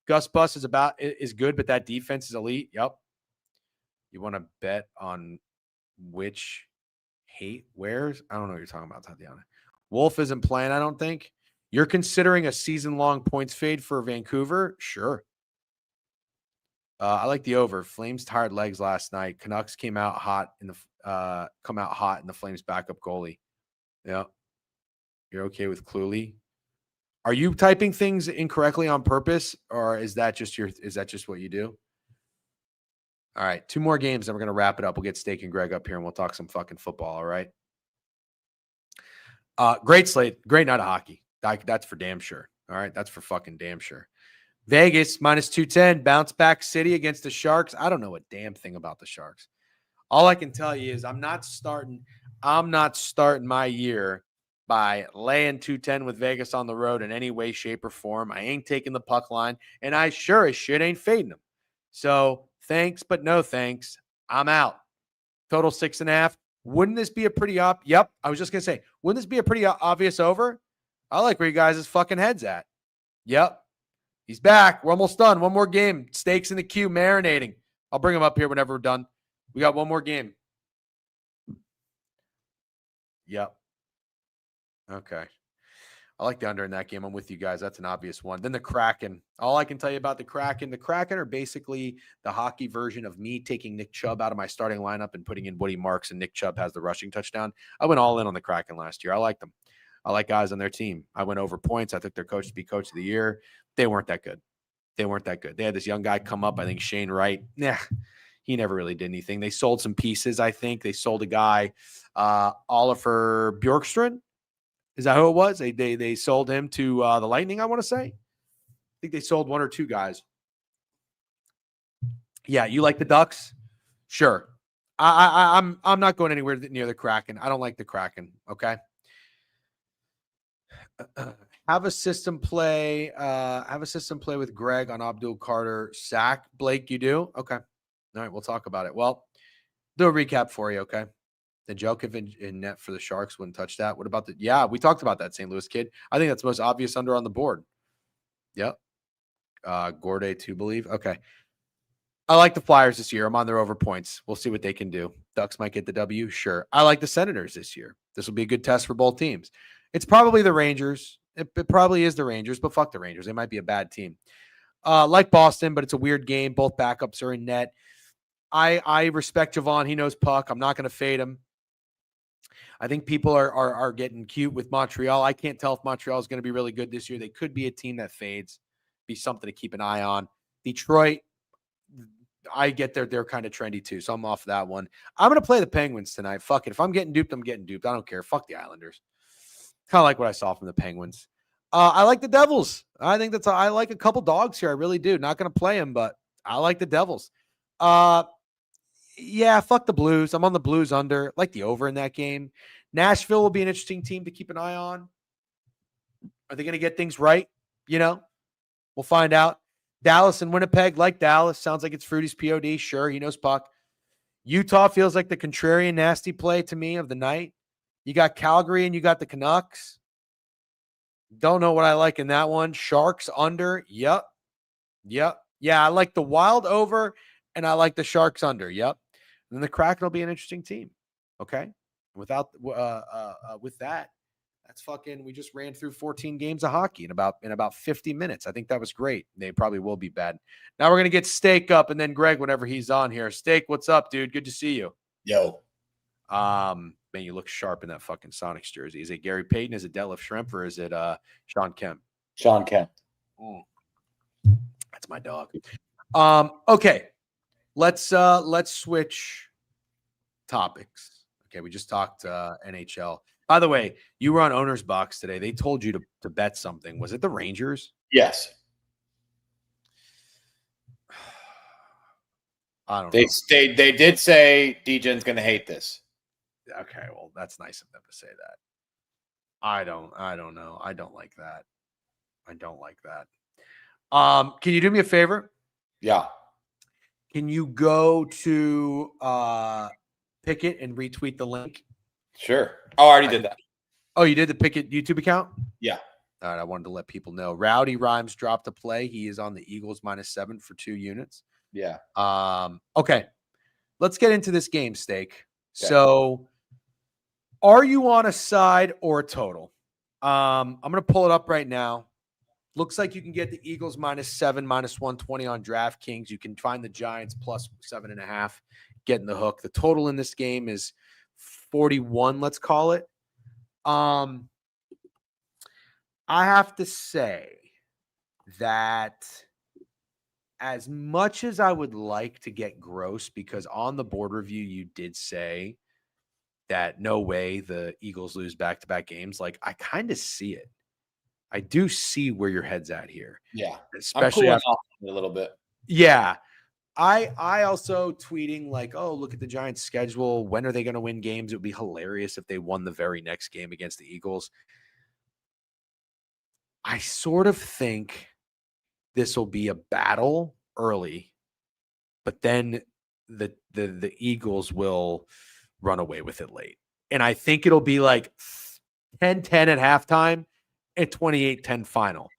Gus Bus is good, but that defense is elite. Yep. You want to bet on which where's? I don't know what you're talking about, Tatiana. Wolf isn't playing, I don't think. You're considering a season-long points fade for Vancouver? Sure. I like the over. Flames tired legs last night. Canucks came out hot in the Flames backup goalie. Yeah. You're okay with Cluley? Are you typing things incorrectly on purpose, or is that just what you do? All right, 2 more games, and we're gonna wrap it up. We'll get Steak and Greg up here, and we'll talk some fucking football. All right. Great slate, great night of hockey. That's for damn sure. All right, that's for fucking damn sure. Vegas -210, bounce back city against the Sharks. I don't know a damn thing about the Sharks. All I can tell you is I'm not starting my year by laying 210 with Vegas on the road in any way, shape, or form. I ain't taking the puck line, and I sure as shit ain't fading them. So thanks, but no thanks. I'm out. Total 6.5. Wouldn't this be a pretty Yep. I was just going to say, wouldn't this be a pretty obvious over? I like where you guys' fucking head's at. Yep. He's back. We're almost done. One more game. Steaks in the queue, marinating. I'll bring him up here whenever we're done. We got one more game. Yep. Okay. I like the under in that game. I'm with you guys. That's an obvious one. Then the Kraken. All I can tell you about the Kraken are basically the hockey version of me taking Nick Chubb out of my starting lineup and putting in Woody Marks, and Nick Chubb has the rushing touchdown. I went all in on the Kraken last year. I like them. I like guys on their team. I went over points. I took their coach to be coach of the year. They weren't that good. They had this young guy come up, I think Shane Wright. He never really did anything. They sold some pieces, I think. They sold a guy, Oliver Bjorkstrand. Is that who it was? They sold him to the Lightning, I want to say. I think they sold 1 or 2 guys. Yeah, you like the Ducks? Sure. I'm not going anywhere near the Kraken. I don't like the Kraken. Okay. Have a system play with Greg on Abdul Carter sack. Blake, you do? Okay. All right, we'll talk about it. Well, do a recap for you, okay? The Djokovic in net for the Sharks wouldn't touch that. What about we talked about that St. Louis kid. I think that's the most obvious under on the board. Yep. Gorde to believe. Okay. I like the Flyers this year. I'm on their over points. We'll see what they can do. Ducks might get the W. Sure. I like the Senators this year. This will be a good test for both teams. It's probably the Rangers. It probably is the Rangers, but fuck the Rangers. They might be a bad team. Like Boston, but it's a weird game. Both backups are in net. I respect Javon. He knows puck. I'm not going to fade him. I think people are getting cute with Montreal. I can't tell if Montreal is going to be really good this year. They could be a team that fades. Be something to keep an eye on. Detroit, I get they're kind of trendy too, so I'm off that one. I'm going to play the Penguins tonight. Fuck it. If I'm getting duped, I'm getting duped. I don't care. Fuck the Islanders. Kind of like what I saw from the Penguins. I like the Devils. I think I like a couple dogs here. I really do. Not going to play them, but I like the Devils. Yeah, fuck the Blues. I'm on the Blues under. Like the over in that game. Nashville will be an interesting team to keep an eye on. Are they going to get things right? We'll find out. Dallas and Winnipeg, like Dallas. Sounds like it's Fruity's POD. Sure, he knows puck. Utah feels like the contrarian nasty play to me of the night. You got Calgary and you got the Canucks. Don't know what I like in that one. Sharks under. Yep. Yeah, I like the Wild over, and I like the Sharks under. Yep. And then the Kraken will be an interesting team. Okay. With that, that's fucking. We just ran through 14 games of hockey in about 50 minutes. I think that was great. They probably will be bad. Now we're gonna get Steak up, and then Greg whenever he's on here. Steak, what's up, dude? Good to see you. Yo. Man, you look sharp in that fucking Sonics jersey. Is it Gary Payton? Is it Detlef Schrempf, or is it Sean Kemp? Sean Kemp. That's my dog. Okay. Let's switch topics. Okay, we just talked NHL. By the way, you were on Owner's Box today. They told you to bet something. Was it the Rangers? Yes. I don't know. They did say Degen's going to hate this. Okay, well, that's nice of them to say that. I don't know. I don't like that. Can you do me a favor? Yeah. Can you go to Pickett and retweet the link? Sure. Oh, I already did that. Oh, you did the Pickett YouTube account? Yeah. All right, I wanted to let people know. Rowdy Rhymes dropped a play. He is on the Eagles -7 for 2 units. Yeah. Okay. Let's get into this game, Steak. Okay. So, are you on a side or a total? I'm going to pull it up right now. Looks like you can get the Eagles -7, -120 on DraftKings. You can find the Giants +7.5, getting the hook. The total in this game is 41, let's call it. I have to say that as much as I would like to get gross, because on the board review, you did say that no way the Eagles lose back-to-back games. Like, I kind of see it. I do see where your head's at here. Yeah. Especially I'm cooling off a little bit. Yeah. I also tweeting like, oh, look at the Giants schedule. When are they going to win games? It would be hilarious if they won the very next game against the Eagles. I sort of think this will be a battle early, but then the Eagles will run away with it late. And I think it'll be like 10-10 at halftime and 28-10 final.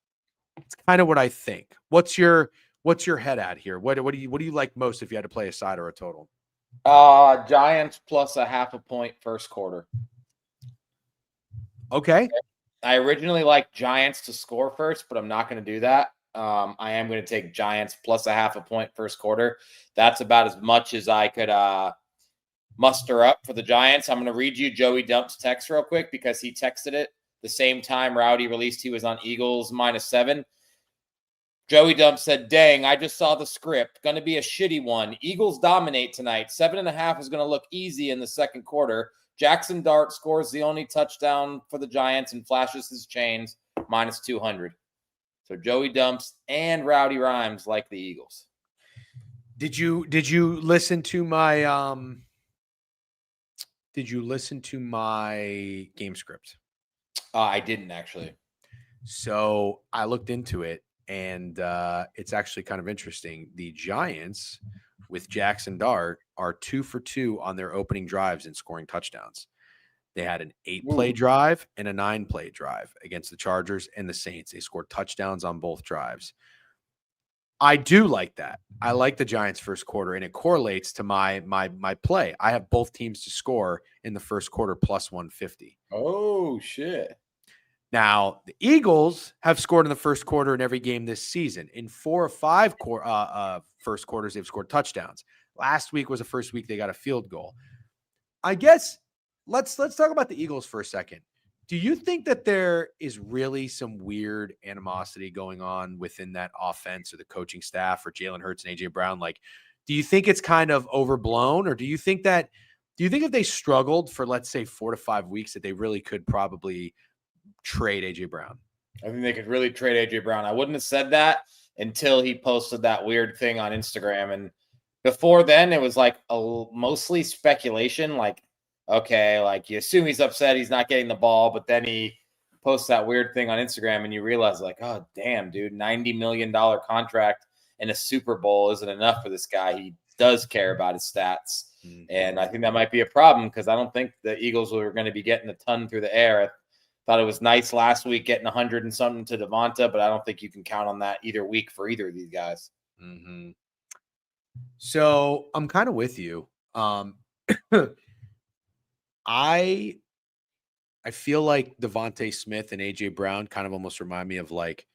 It's kind of what I think. What's your head at here? What do you like most if you had to play a side or a total? Giants +0.5 point first quarter. Okay. I originally liked Giants to score first, but I'm not going to do that. I am going to take Giants +0.5 point first quarter. That's about as much as I could muster up for the Giants. I'm going to read you Joey Dump's text real quick because he texted it the same time Rowdy released he was on Eagles -7. Joey Dump said, dang, I just saw the script. Going to be a shitty one. Eagles dominate tonight. 7.5 is going to look easy in the second quarter. Jackson Dart scores the only touchdown for the Giants and flashes his chains -200. So Joey Dumps and Rowdy Rhymes like the Eagles. Did you listen to my game script? I didn't actually. So I looked into it, and it's actually kind of interesting. The Giants with Jackson Dart are 2 for 2 on their opening drives in scoring touchdowns. They had an 8-play drive and a 9-play drive against the Chargers and the Saints. They scored touchdowns on both drives. I do like that. I like the Giants first quarter, and it correlates to my play. I have both teams to score in the first quarter +150. Oh, shit. Now, the Eagles have scored in the first quarter in every game this season. In 4 or 5 first quarters, they've scored touchdowns. Last week was the first week they got a field goal. I guess let's talk about the Eagles for a second. Do you think that there is really some weird animosity going on within that offense or the coaching staff or Jalen Hurts and AJ Brown? Like, do you think it's kind of overblown, or do you think if they struggled for, let's say, 4 to 5 weeks, that they really could probably trade AJ Brown? I think they could really trade AJ Brown. I wouldn't have said that until he posted that weird thing on Instagram. And before then, it was like mostly speculation. Like, okay, like you assume he's upset he's not getting the ball, but then he posts that weird thing on Instagram and you realize like, oh, damn, dude, $90 million contract and a Super Bowl isn't enough for this guy. He does care about his stats. And I think that might be a problem because I don't think the Eagles were going to be getting a ton through the air. I Thought it was nice last week getting 100 and something to Devonta, but I don't think you can count on that either week for either of these guys. Mm-hmm. So I'm kind of with you. I feel like Devontae Smith and AJ Brown kind of almost remind me of like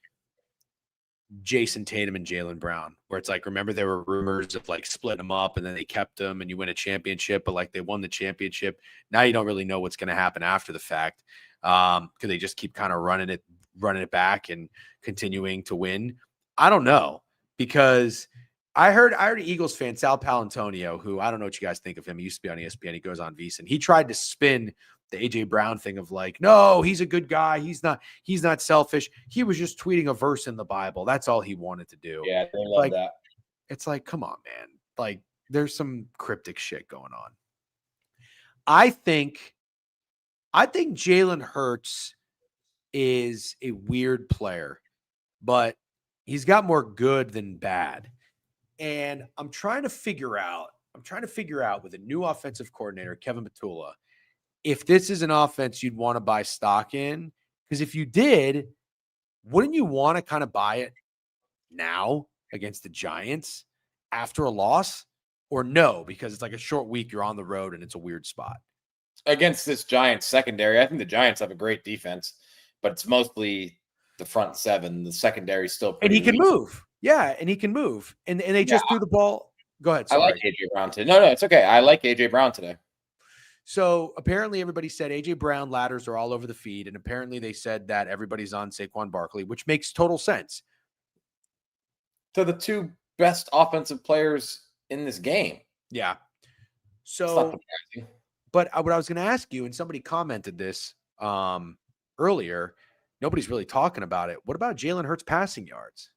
Jason Tatum and Jaylen Brown, where it's like, remember there were rumors of like splitting them up and then they kept them and you win a championship, but like they won the championship. Now you don't really know what's going to happen after the fact because they just keep kind of running it back and continuing to win. I don't know, because I heard Eagles fan Sal Palantonio, who I don't know what you guys think of him. He used to be on ESPN. He goes on VSiN. He tried to spin the AJ Brown thing of like, no, he's a good guy. He's not selfish. He was just tweeting a verse in the Bible. That's all he wanted to do. Yeah, they love that. It's like, come on, man. Like, there's some cryptic shit going on. I think Jalen Hurts is a weird player, but he's got more good than bad. And I'm trying to figure out with a new offensive coordinator, Kevin Matula, if this is an offense you'd want to buy stock in. Because if you did, wouldn't you want to kind of buy it now against the Giants after a loss? Or no, because it's like a short week, you're on the road and it's a weird spot. Against this Giants secondary, I think the Giants have a great defense, but it's mostly the front seven. The secondary is still pretty And he can move. Yeah, and he can move. And they just threw the ball. Go ahead. Sorry. I like AJ Brown today. No, it's okay. I like AJ Brown today. So apparently everybody said AJ Brown ladders are all over the feed. And apparently they said that everybody's on Saquon Barkley, which makes total sense. To the two best offensive players in this game. Yeah. So, but what I was going to ask you, and somebody commented this earlier, nobody's really talking about it. What about Jalen Hurts passing yards?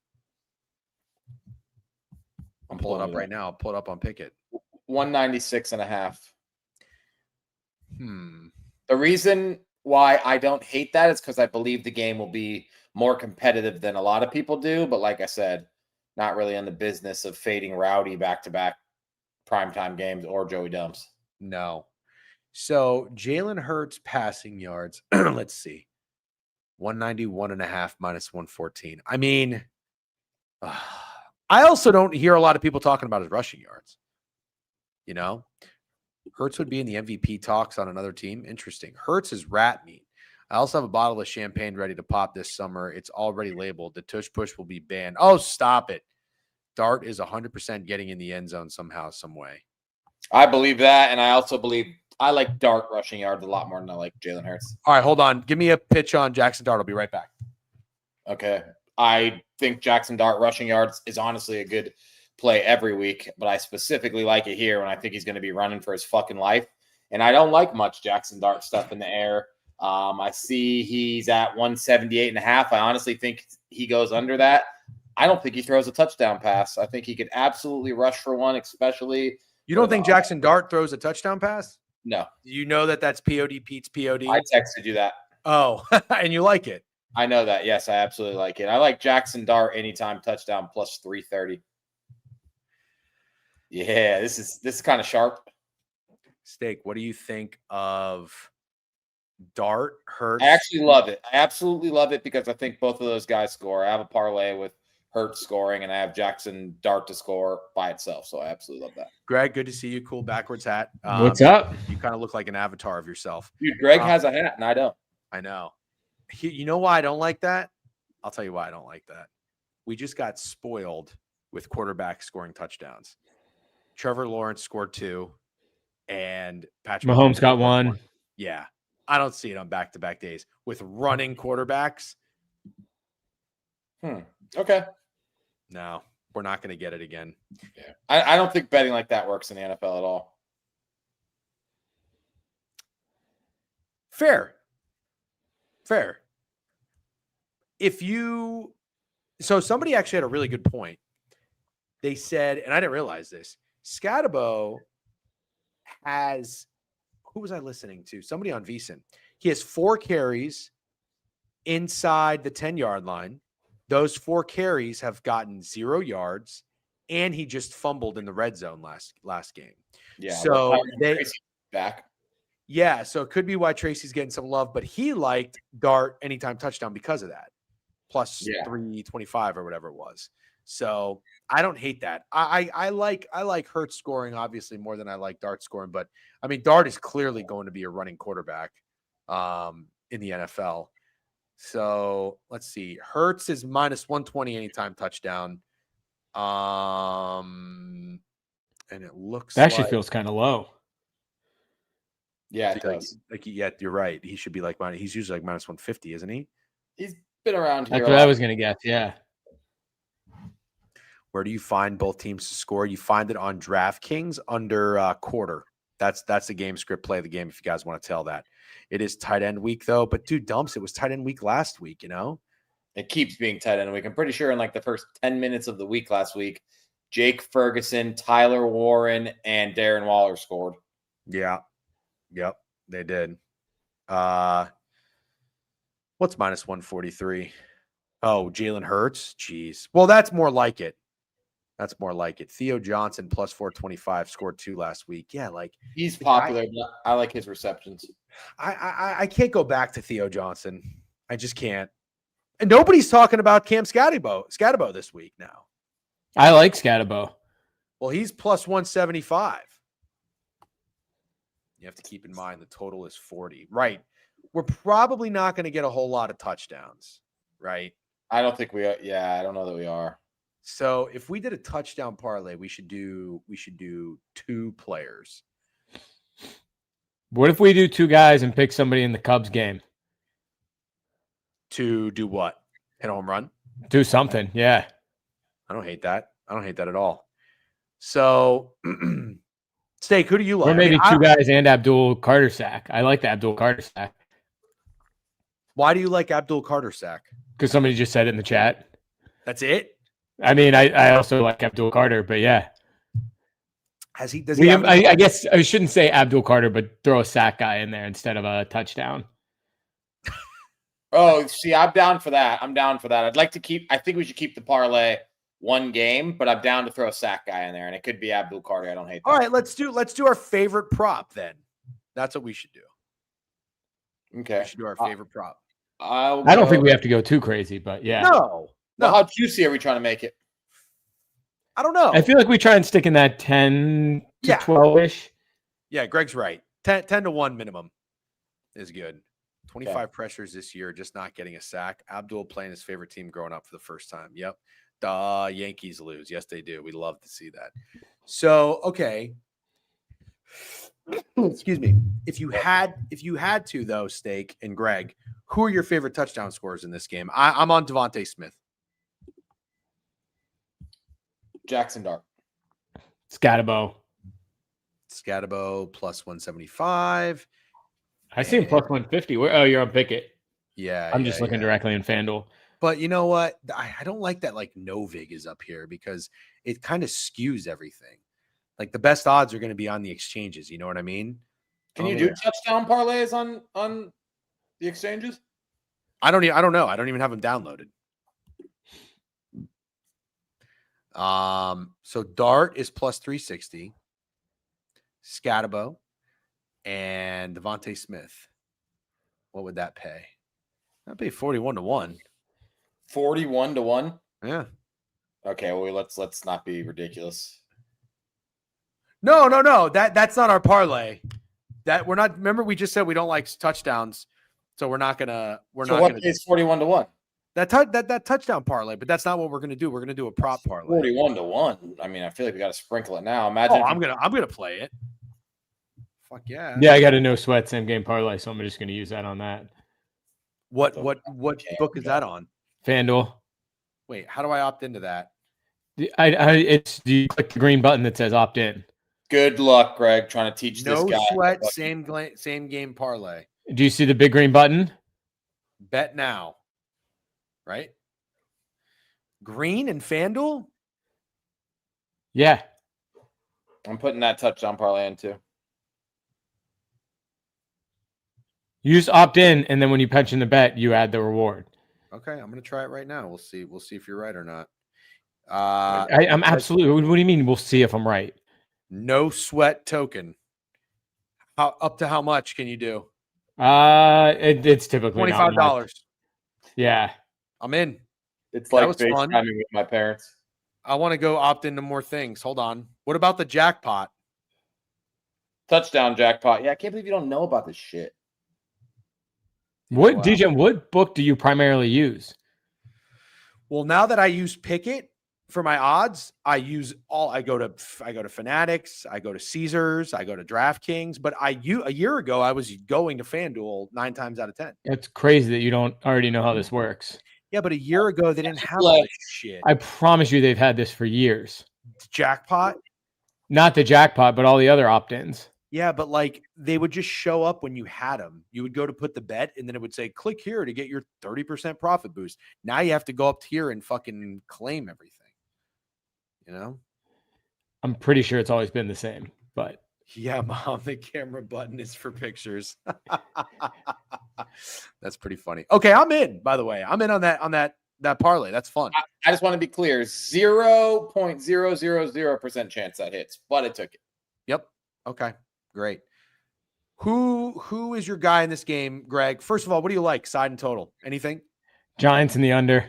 I'm pulling it up right now. I'll pull it up on Pickett. 196.5. The reason why I don't hate that is because I believe the game will be more competitive than a lot of people do. But like I said, not really in the business of fading Rowdy back-to-back primetime games or Joey Dumps. No. So Jalen Hurts passing yards, let's see. 191.5 minus 114. I mean, I also don't hear a lot of people talking about his rushing yards. You know, Hurts would be in the MVP talks on another team. Interesting. Hurts is rat meat. I also have a bottle of champagne ready to pop this summer. It's already labeled. The tush push will be banned. Oh, stop it. Dart is 100% getting in the end zone somehow, some way. I believe that, and I also believe I like Dart rushing yards a lot more than I like Jalen Hurts. All right, hold on. Give me a pitch on Jackson Dart. I'll be right back. Okay. I think Jackson Dart rushing yards is honestly a good play every week, but I specifically like it here when I think he's going to be running for his fucking life. And I don't like much Jackson Dart stuff in the air. I see he's at 178.5. I honestly think he goes under that. I don't think he throws a touchdown pass. I think he could absolutely rush for one, especially. You don't think Jackson Dart throws a touchdown pass? No. You know that's POD Pete's POD? I texted you that. Oh, and you like it. I know that. Yes, I absolutely like it. I like Jackson Dart anytime touchdown plus 330. Yeah, this is kind of sharp. Steak, what do you think of Dart, Hurts? I actually love it. I absolutely love it because I think both of those guys score. I have a parlay with Hurts scoring, and I have Jackson Dart to score by itself. So I absolutely love that. Greg, good to see you. Cool backwards hat. What's up? You kind of look like an avatar of yourself. Dude, Greg has a hat, and I don't. I know. You know why I don't like that? I'll tell you why I don't like that. We just got spoiled with quarterbacks scoring touchdowns. Trevor Lawrence scored 2, and Patrick Mahomes got 1. Yeah. I don't see it on back-to-back days with running quarterbacks. Okay. No, we're not going to get it again. Yeah. I don't think betting like that works in the NFL at all. Fair. So somebody actually had a really good point. They said, and I didn't realize this, Scatabo has, who was I listening to? Somebody on VSiN. He has 4 carries inside the 10-yard line. Those 4 carries have gotten 0 yards, and he just fumbled in the red zone last game. Yeah. So they back. Yeah, so it could be why Tracy's getting some love, but he liked Dart anytime touchdown because of that. Plus 325 or whatever it was. So I don't hate that. I like Hurts scoring obviously more than I like Dart scoring, but I mean Dart is clearly going to be a running quarterback in the NFL. So let's see. Hurts is minus 120 anytime touchdown. And it looks that actually feels kind of low. Yeah, it does. Yeah, you're right. He should be like he's usually like minus 150, isn't he? He's been around here. That's what I was gonna guess. Yeah. Where do you find both teams to score? You find it on DraftKings under quarter. That's the game script. Play the game if you guys want to tell that. It is tight end week though, but dude, dumps. It was tight end week last week. You know, it keeps being tight end week. I'm pretty sure in like the first 10 minutes of the week last week, Jake Ferguson, Tyler Warren, and Darren Waller scored. Yeah. Yep, they did. What's minus 143? Oh, Jalen Hurts. Jeez. Well, that's more like it. Theo Johnson plus 425 scored 2 last week. Yeah, like he's popular. I like his receptions. I can't go back to Theo Johnson. I just can't. And nobody's talking about Cam Scatterbo this week now. I like Scatterbo. Well, he's plus 175. You have to keep in mind the total is 40. Right. We're probably not going to get a whole lot of touchdowns, right? I don't think we are. Yeah, I don't know that we are. So if we did a touchdown parlay, we should do 2 players. What if we do 2 guys and pick somebody in the Cubs game? To do what? Hit a home run? Do something. Yeah. I don't hate that. at all. So Steak, who do you like? Or maybe 2 guys and Abdul Carter sack. I like the Abdul Carter sack. Why do you like Abdul Carter sack? Because somebody just said it in the chat. That's it? I mean, I also like Abdul Carter, but yeah. I guess I shouldn't say Abdul Carter, but throw a sack guy in there instead of a touchdown. Oh, see, I'm down for that. I'd like to I think we should keep the parlay 1 game, but I'm down to throw a sack guy in there, and it could be Abdul Carter. I don't hate that. All right, let's do our favorite prop then. That's what we should do. Okay. We should do our favorite prop. I don't think we have to go too crazy, but yeah. No. Well, how juicy are we trying to make it? I don't know. I feel like we try and stick in that 10 to 12-ish. Yeah, Greg's right. 10 to 1 minimum is good. 25 pressures this year, just not getting a sack. Abdul playing his favorite team growing up for the first time. Yep. The Yankees lose. Yes, they do. We love to see that. So, okay. Excuse me. If you had to though, Steak and Greg, who are your favorite touchdown scorers in this game? I'm on Devontae Smith. Jackson Dart. Scatterbo plus 175. I see him plus 150. You're on Pickett. Yeah. I'm just looking directly in FanDuel. But you know what? I don't like that like Novig is up here because it kind of skews everything. Like the best odds are going to be on the exchanges. You know what I mean? Can you do touchdown parlays on the exchanges? I don't know. I don't even have them downloaded. So Dart is plus 360. Scatterbo and Devontae Smith. What would that pay? That'd pay 41 to 1. 41 to 1? Yeah. Okay, well let's not be ridiculous. No. That's not our parlay. That we're not. Remember, we just said we don't like touchdowns, so we're not gonna. So what is 41 to 1? That touchdown parlay, but that's not what we're gonna do. We're gonna do a prop parlay. 41 to 1. I mean, I feel like we got to sprinkle it now. Imagine. I'm gonna play it. Fuck yeah. Yeah, I got a no sweat same game parlay, so I'm just gonna use that on that. What book is that on? FanDuel. Wait, how do I opt into that? It's you click the green button that says opt in. Good luck, Greg, trying to teach this guy. No sweat, same game parlay. Do you see the big green button? Bet now. Right? Green and FanDuel? Yeah. I'm putting that touchdown parlay in too. You just opt in, and then when you punch in the bet, you add the reward. Okay, I'm gonna try it right now. We'll see if you're right or not. I'm absolutely. What do you mean? We'll see if I'm right. No sweat token. Up to how much can you do? It's typically not much. $25. Yeah. I'm in. It's That like was fun. FaceTiming with my parents. I want to go opt into more things. Hold on. What about the jackpot? Touchdown jackpot. Yeah, I can't believe you don't know about this shit. What book do you primarily use? Well, now that I use Pickett for my odds, I go to Fanatics, I go to Caesars, I go to DraftKings, but a year ago I was going to FanDuel 9 times out of 10. It's crazy that you don't already know how this works. Yeah, but a year ago they didn't have all this shit. I promise you they've had this for years. Jackpot? Not the jackpot, but all the other opt-ins. Yeah, but like they would just show up when you had them. You would go to put the bet and then it would say, click here to get your 30% profit boost. Now you have to go up here and fucking claim everything. You know? I'm pretty sure it's always been the same, but yeah, Mom, the camera button is for pictures. That's pretty funny. Okay, I'm in, by the way. I'm in on that parlay. That's fun. I just want to be clear. 0.000% chance that hits, but it took it. Yep. Okay. Great. Who is your guy in this game, Greg? First of all, what do you like? Side and total? Anything? Giants in the under.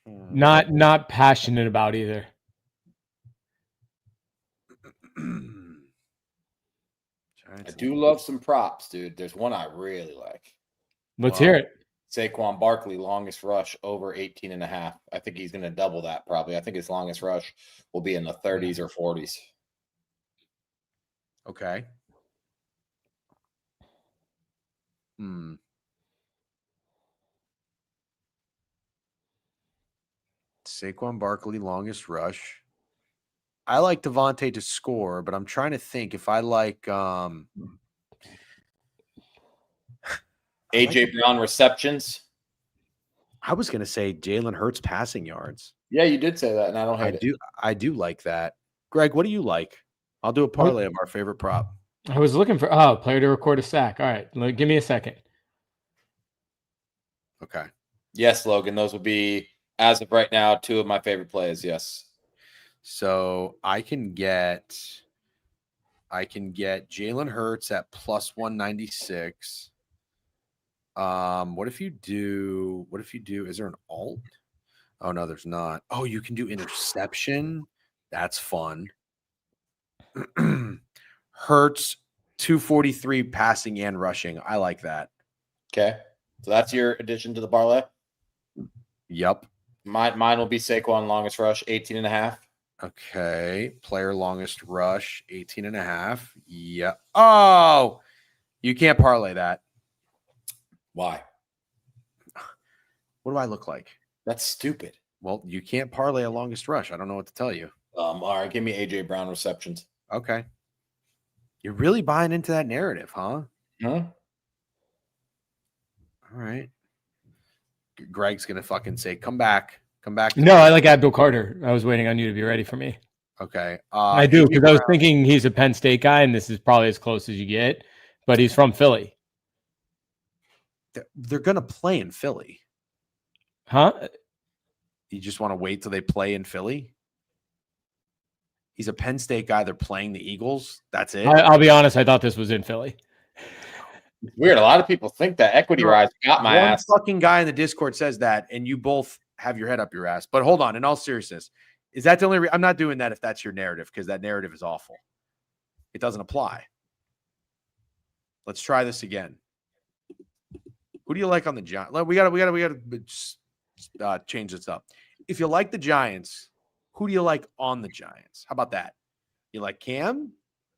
Not passionate about either. I do love some props, dude. There's one I really like. Let's hear it. Saquon Barkley, longest rush over 18.5. I think he's going to double that probably. I think his longest rush will be in the 30s or 40s. Okay. Saquon Barkley, longest rush. I like Devontae to score, but I'm trying to think if I like AJ Brown receptions. I was going to say Jalen Hurts passing yards. Yeah, you did say that, and I don't hate it. I do like that. Greg, what do you like? I'll do a parlay of our favorite prop. I was looking for player to record a sack. All right, give me a second. Okay. Yes, Logan. Those would be, as of right now, 2 of my favorite plays. Yes. So I can get Jalen Hurts at plus 196. What if you do, is there an alt? Oh, no, there's not. Oh, you can do interception. That's fun. Hurts 243 passing and rushing. I like that. Okay. So that's your addition to the parlay? Yep. Mine will be Saquon longest rush, 18.5. Okay. Player longest rush, 18.5. Yep. Oh, you can't parlay that. Why? What do I look like? That's stupid. Well, you can't parlay a longest rush. I don't know what to tell you. All right, give me AJ Brown receptions. Okay. You're really buying into that narrative, huh? Huh? All right. Greg's going to fucking say, come back. No, I like Abdul Carter. I was waiting on you to be ready for me. Okay. I do, because I was thinking he's a Penn State guy, and this is probably as close as you get, but he's from Philly. They're going to play in Philly. Huh? You just want to wait till they play in Philly? He's a Penn State guy. They're playing the Eagles. That's it. I'll be honest. I thought this was in Philly. Weird. A lot of people think that Equity Rise got my ass. One fucking guy in the Discord says that, and you both have your head up your ass. But hold on. In all seriousness, is that the only I'm not doing that if that's your narrative, because that narrative is awful. It doesn't apply. Let's try this again. Who do you like on the Giants? We got to change this up. If you like the Giants, who do you like on the Giants? How about that? You like Cam?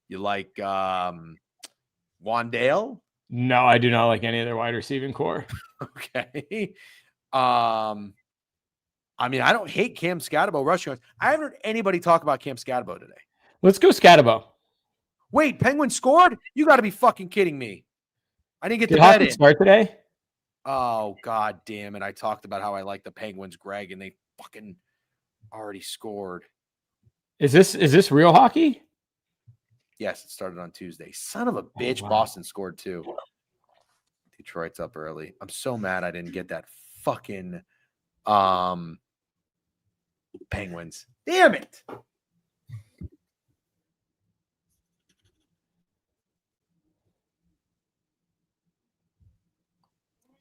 You like Wandale? No, I do not like any of their wide receiving core. Okay. I mean, I don't hate Cam Scatterbo rushing yards. I haven't heard anybody talk about Cam Scatterbo today. Let's go Scatterbo. Wait, Penguins scored? You got to be fucking kidding me. I didn't get Did the bet Hockey in. start today? Oh, God damn it. I talked about how I like the Penguins, Greg, and they fucking already scored. Is this real hockey? Yes, it started on Tuesday. Son of a bitch. Wow. Boston scored too. Detroit's up early. I'm so mad I didn't get that fucking Penguins. Damn it.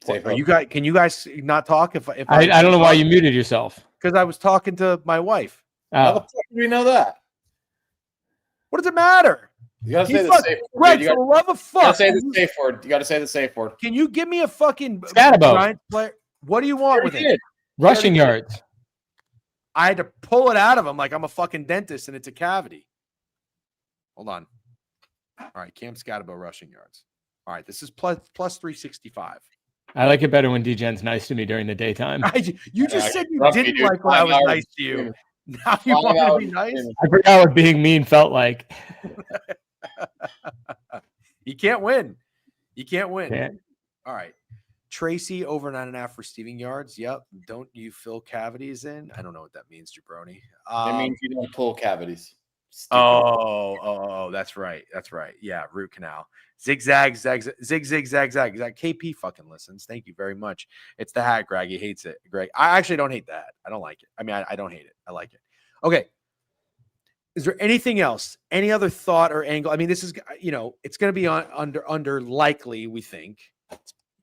Are you guys? Can you guys not talk? If I don't know why you muted yourself. Because I was talking to my wife. How the fuck do we know that? What does it matter? You gotta say the safe word. Greg, for the love of fuck. You gotta say the safe word. You gotta say the safe word. Can you give me a fucking Scatterbo player? What do you want with it? Rushing yards. I had to pull it out of him like I'm a fucking dentist and it's a cavity. Hold on. All right, Cam Scatterbo rushing yards. All right, this is plus 365. I like it better when Degen's nice to me during the daytime. You just said you didn't like when I was nice to you. Now you want to be nice? I forgot what being mean felt like. You can't win. You can't win. Can't. All right. Tracy over 9.5 receiving yards. Yep. Don't you fill cavities in? I don't know what that means, jabroni. It means you don't pull cavities. Oh, that's right. That's right. Yeah, root canal. Zigzag, zag, zig, zig, zag, zag. KP fucking listens. Thank you very much. It's the hat, Greg. He hates it. Greg, I actually don't hate that. I don't like it. I mean, I don't hate it. I like it. Okay. Is there anything else? Any other thought or angle? I mean, this is, it's going to be under likely, we think.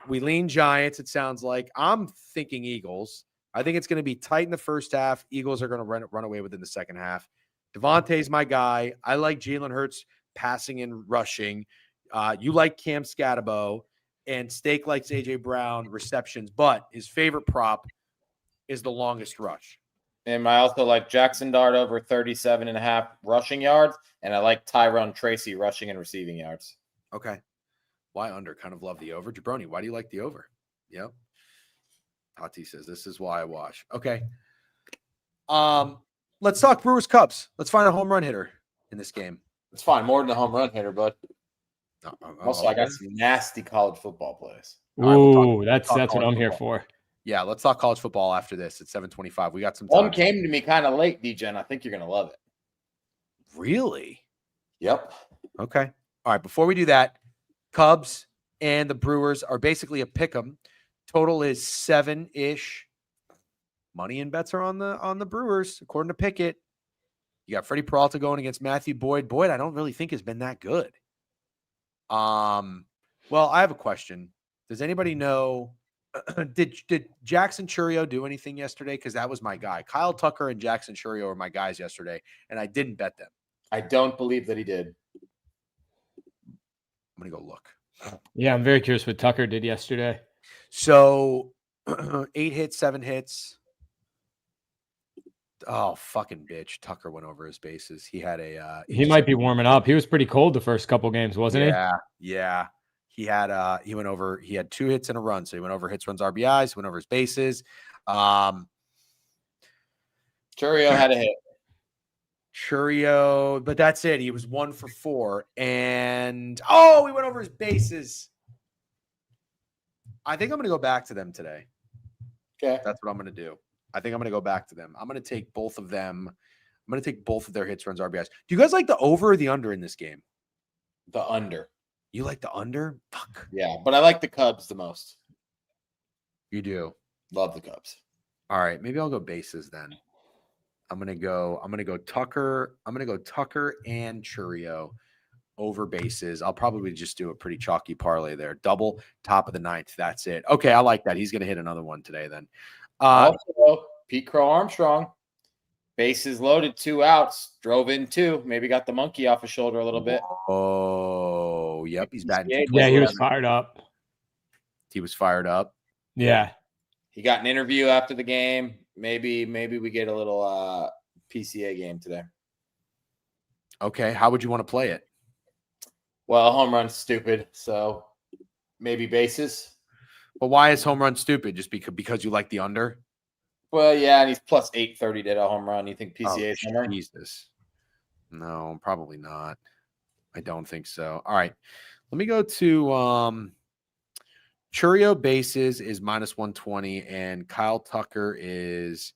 We lean Giants, it sounds like. I'm thinking Eagles. I think it's going to be tight in the first half. Eagles are going to run away within the second half. Devontae's my guy. I like Jalen Hurts passing and rushing. You like Cam Scatterbo, and Steak likes A.J. Brown receptions, but his favorite prop is the longest rush. And I also like Jackson Dart over 37.5 rushing yards, and I like Tyrone Tracy rushing and receiving yards. Okay. Why under? Kind of love the over. Jabroni, why do you like the over? Yep. Tati says, this is why I watch. Okay. Let's talk Brewers Cubs. Let's find a home run hitter in this game. It's fine. More than a home run hitter, but also I got some nasty college football plays. Ooh, right, that's what I'm here for. Yeah, let's talk college football after this at 7:25. We got some time. One came to me kind of late, Degen. I think you're going to love it. Really? Yep. Okay. All right. Before we do that, Cubs and the Brewers are basically a pick 'em. Total is 7-ish. Money and bets are on the Brewers, according to Pickett. You got Freddie Peralta going against Matthew Boyd. Boyd, I don't really think has been that good. Well, I have a question. Does anybody know? Did Jackson Churio do anything yesterday? Because that was my guy. Kyle Tucker and Jackson Churio were my guys yesterday, and I didn't bet them. I don't believe that he did. I'm gonna go look. Yeah, I'm very curious what Tucker did yesterday. So 8 hits, 7 hits. Oh, fucking bitch. Tucker went over his bases. He had a he might be warming up. He was pretty cold the first couple games, wasn't he? Yeah. He had he went over, he had 2 hits and a run. So he went over hits, runs, RBIs, went over his bases. Churio had a hit. Churio, but that's it. He was 1 for 4. And he went over his bases. I think I'm gonna go back to them today. Okay. That's what I'm gonna do. I think I'm going to go back to them. I'm going to take both of them. I'm going to take both of their hits, runs, RBIs. Do you guys like the over or the under in this game? The under. You like the under? Fuck. Yeah, but I like the Cubs the most. You do? Love the Cubs. All right, maybe I'll go bases then. I'm going to go Tucker. I'm going to go Tucker and Churio over bases. I'll probably just do a pretty chalky parlay there. Double, top of the 9th. That's it. Okay, I like that. He's going to hit another one today then. Also, Pete Crow Armstrong, bases loaded, 2 outs, drove in 2, maybe got the monkey off his shoulder a little bit. Oh, yep, he's batting. Yeah, he was fired up. He was fired up. Yeah, he got an interview after the game. Maybe we get a little PCA game today. Okay, how would you want to play it? Well, home run's stupid, so maybe bases. But why is home run stupid? Just because you like the under? Well, yeah, and he's plus 830 to hit a home run. You think PCA is home run? Jesus. No, probably not. I don't think so. All right. Let me go to Churio bases is minus 120, and Kyle Tucker is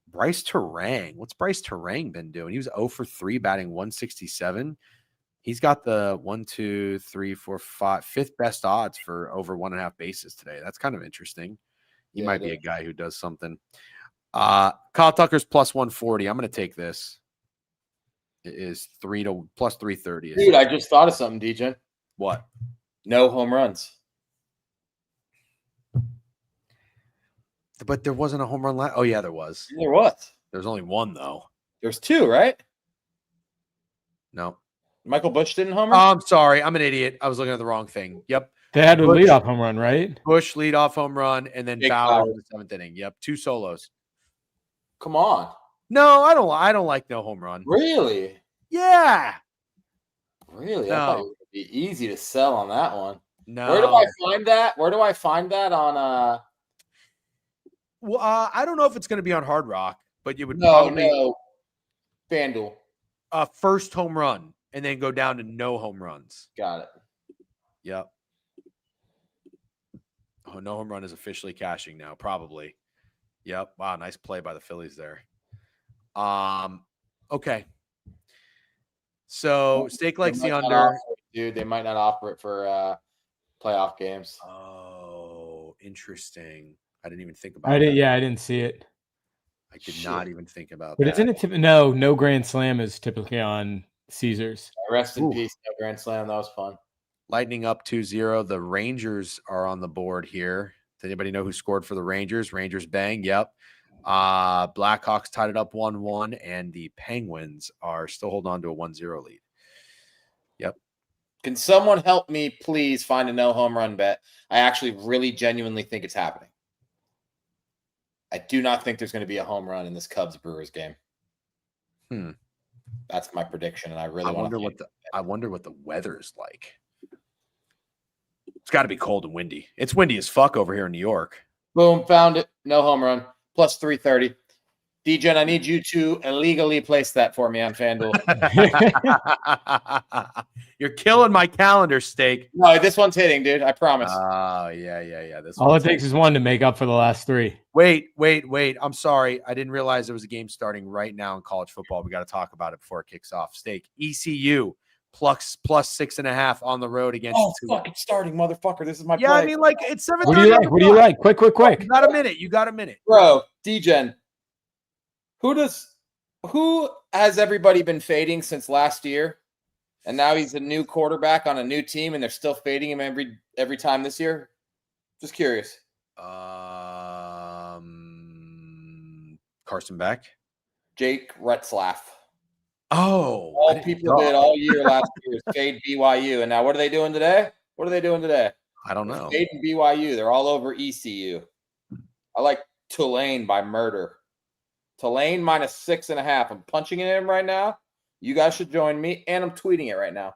Bryce Terang. What's Bryce Terang been doing? He was 0 for 3, batting 167. He's got the 1, 2, 3, 4, 5, 5th best odds for over 1.5 bases today. That's kind of interesting. He might be a guy who does something. Kyle Tucker's plus 140. I'm going to take this. It is plus 330. Dude, I just thought of something, DJ. What? No home runs. But there wasn't a home run last. Oh yeah, there was. There was. There's only one though. There's 2, right? No. Michael Bush didn't homer? Oh, I'm sorry. I'm an idiot. I was looking at the wrong thing. Yep. They had a Bush- leadoff home run, right? Bush leadoff home run, and then Jake Bauer in Bauer. the 7th inning. Yep. 2 solos. Come on. No, I don't like no home run. Really? Yeah. Really? No. I thought it would be easy to sell on that one. No. Where do I find that? Where do I find that on Well, I don't know if it's going to be on Hard Rock, but you would No, probably FanDuel. First home run and then go down to no home runs. Got it. Yep. Oh, no home run is officially cashing now, probably. Yep. Wow, nice play by the Phillies there. Okay. So Steak likes the under. Dude, they might not offer it for playoff games. Oh, interesting. I didn't even think about I that. didn't see it. I did not even think about But that. isn't it no Grand Slam is typically on Caesars. Rest in Ooh. peace, no Grand Slam. That was fun. Lightning up 2-0. The Rangers are on the board here. Does anybody know who scored for the Rangers? Rangers bang. Yep. Blackhawks tied it up 1-1, and the Penguins are still holding on to a 1-0 lead. Yep. Can someone help me please find a no home run bet? I actually really genuinely think it's happening. I do not think there's going to be a home run in this Cubs Brewers game. That's my prediction, and I really wonder what the weather's like. It's got to be cold and windy. It's windy as fuck over here in New York. Boom, found it. No home run. Plus 330. Degen, I need you to illegally place that for me on FanDuel. You're killing my calendar, Steak. No, this one's hitting, dude. I promise. Oh, yeah. All it takes is one to make up for the last 3. Wait. I'm sorry. I didn't realize there was a game starting right now in college football. We got to talk about it before it kicks off. Steak, ECU plus 6.5 on the road against. Oh, fuck, it's starting, motherfucker. This is my Yeah, play. I mean, like, it's 7:30. What do you like? Quick. You got a minute. Bro, Degen, who has everybody been fading since last year? And now he's a new quarterback on a new team, and they're still fading him every time this year? Just curious. Carson Beck. Jake Retzlaff. Oh, All people did all year last year is fade BYU. And now what are they doing today? I don't know. Fading BYU. They're all over ECU. I like Tulane by murder. Tulane minus 6.5. I'm punching it in right now. You guys should join me, and I'm tweeting it right now.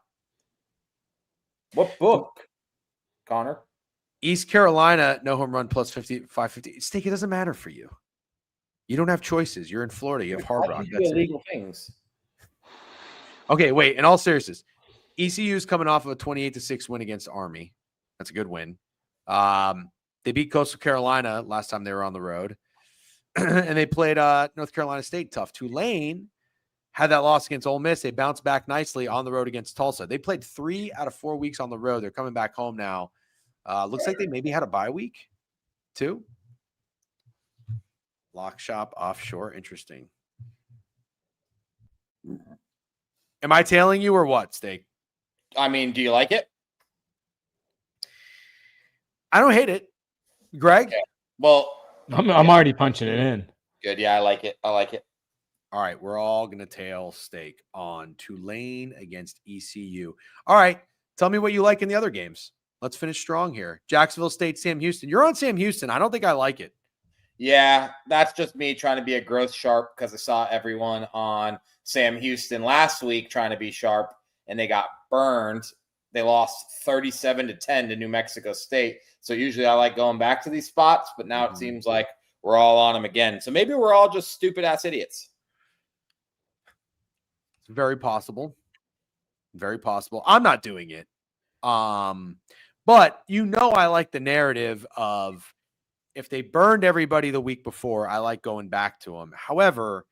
What book, Connor? East Carolina, no home run plus 550. Steak, it doesn't matter for you. You don't have choices. You're in Florida. You have Hard Rock. That's illegal things. Okay, wait. In all seriousness, ECU is coming off of a 28-6 win against Army. That's a good win. They beat Coastal Carolina last time they were on the road, and they played North Carolina State tough. Tulane had that loss against Ole Miss. They bounced back nicely on the road against Tulsa. They played 3 out of 4 weeks on the road. They're coming back home now. Looks like they maybe had a bye week, too. Lock shop offshore. Interesting. Am I tailing you or what, Steak? I mean, do you like it? I don't hate it. Greg? Okay. Well, I'm already punching it in. good. Yeah, I like it. All right, we're all going to tail Steak on Tulane against ECU. All right, tell me what you like in the other games. Let's finish strong here. Jacksonville State, Sam Houston. You're on Sam Houston. I don't think I like it. Yeah, that's just me trying to be a growth sharp because I saw everyone on Sam Houston last week trying to be sharp, and they got burned. They lost 37-10 to New Mexico State. So usually I like going back to these spots, but now it seems like we're all on them again. So maybe we're all just stupid-ass idiots. It's very possible. Very possible. I'm not doing it. But I like the narrative of if they burned everybody the week before, I like going back to them. However,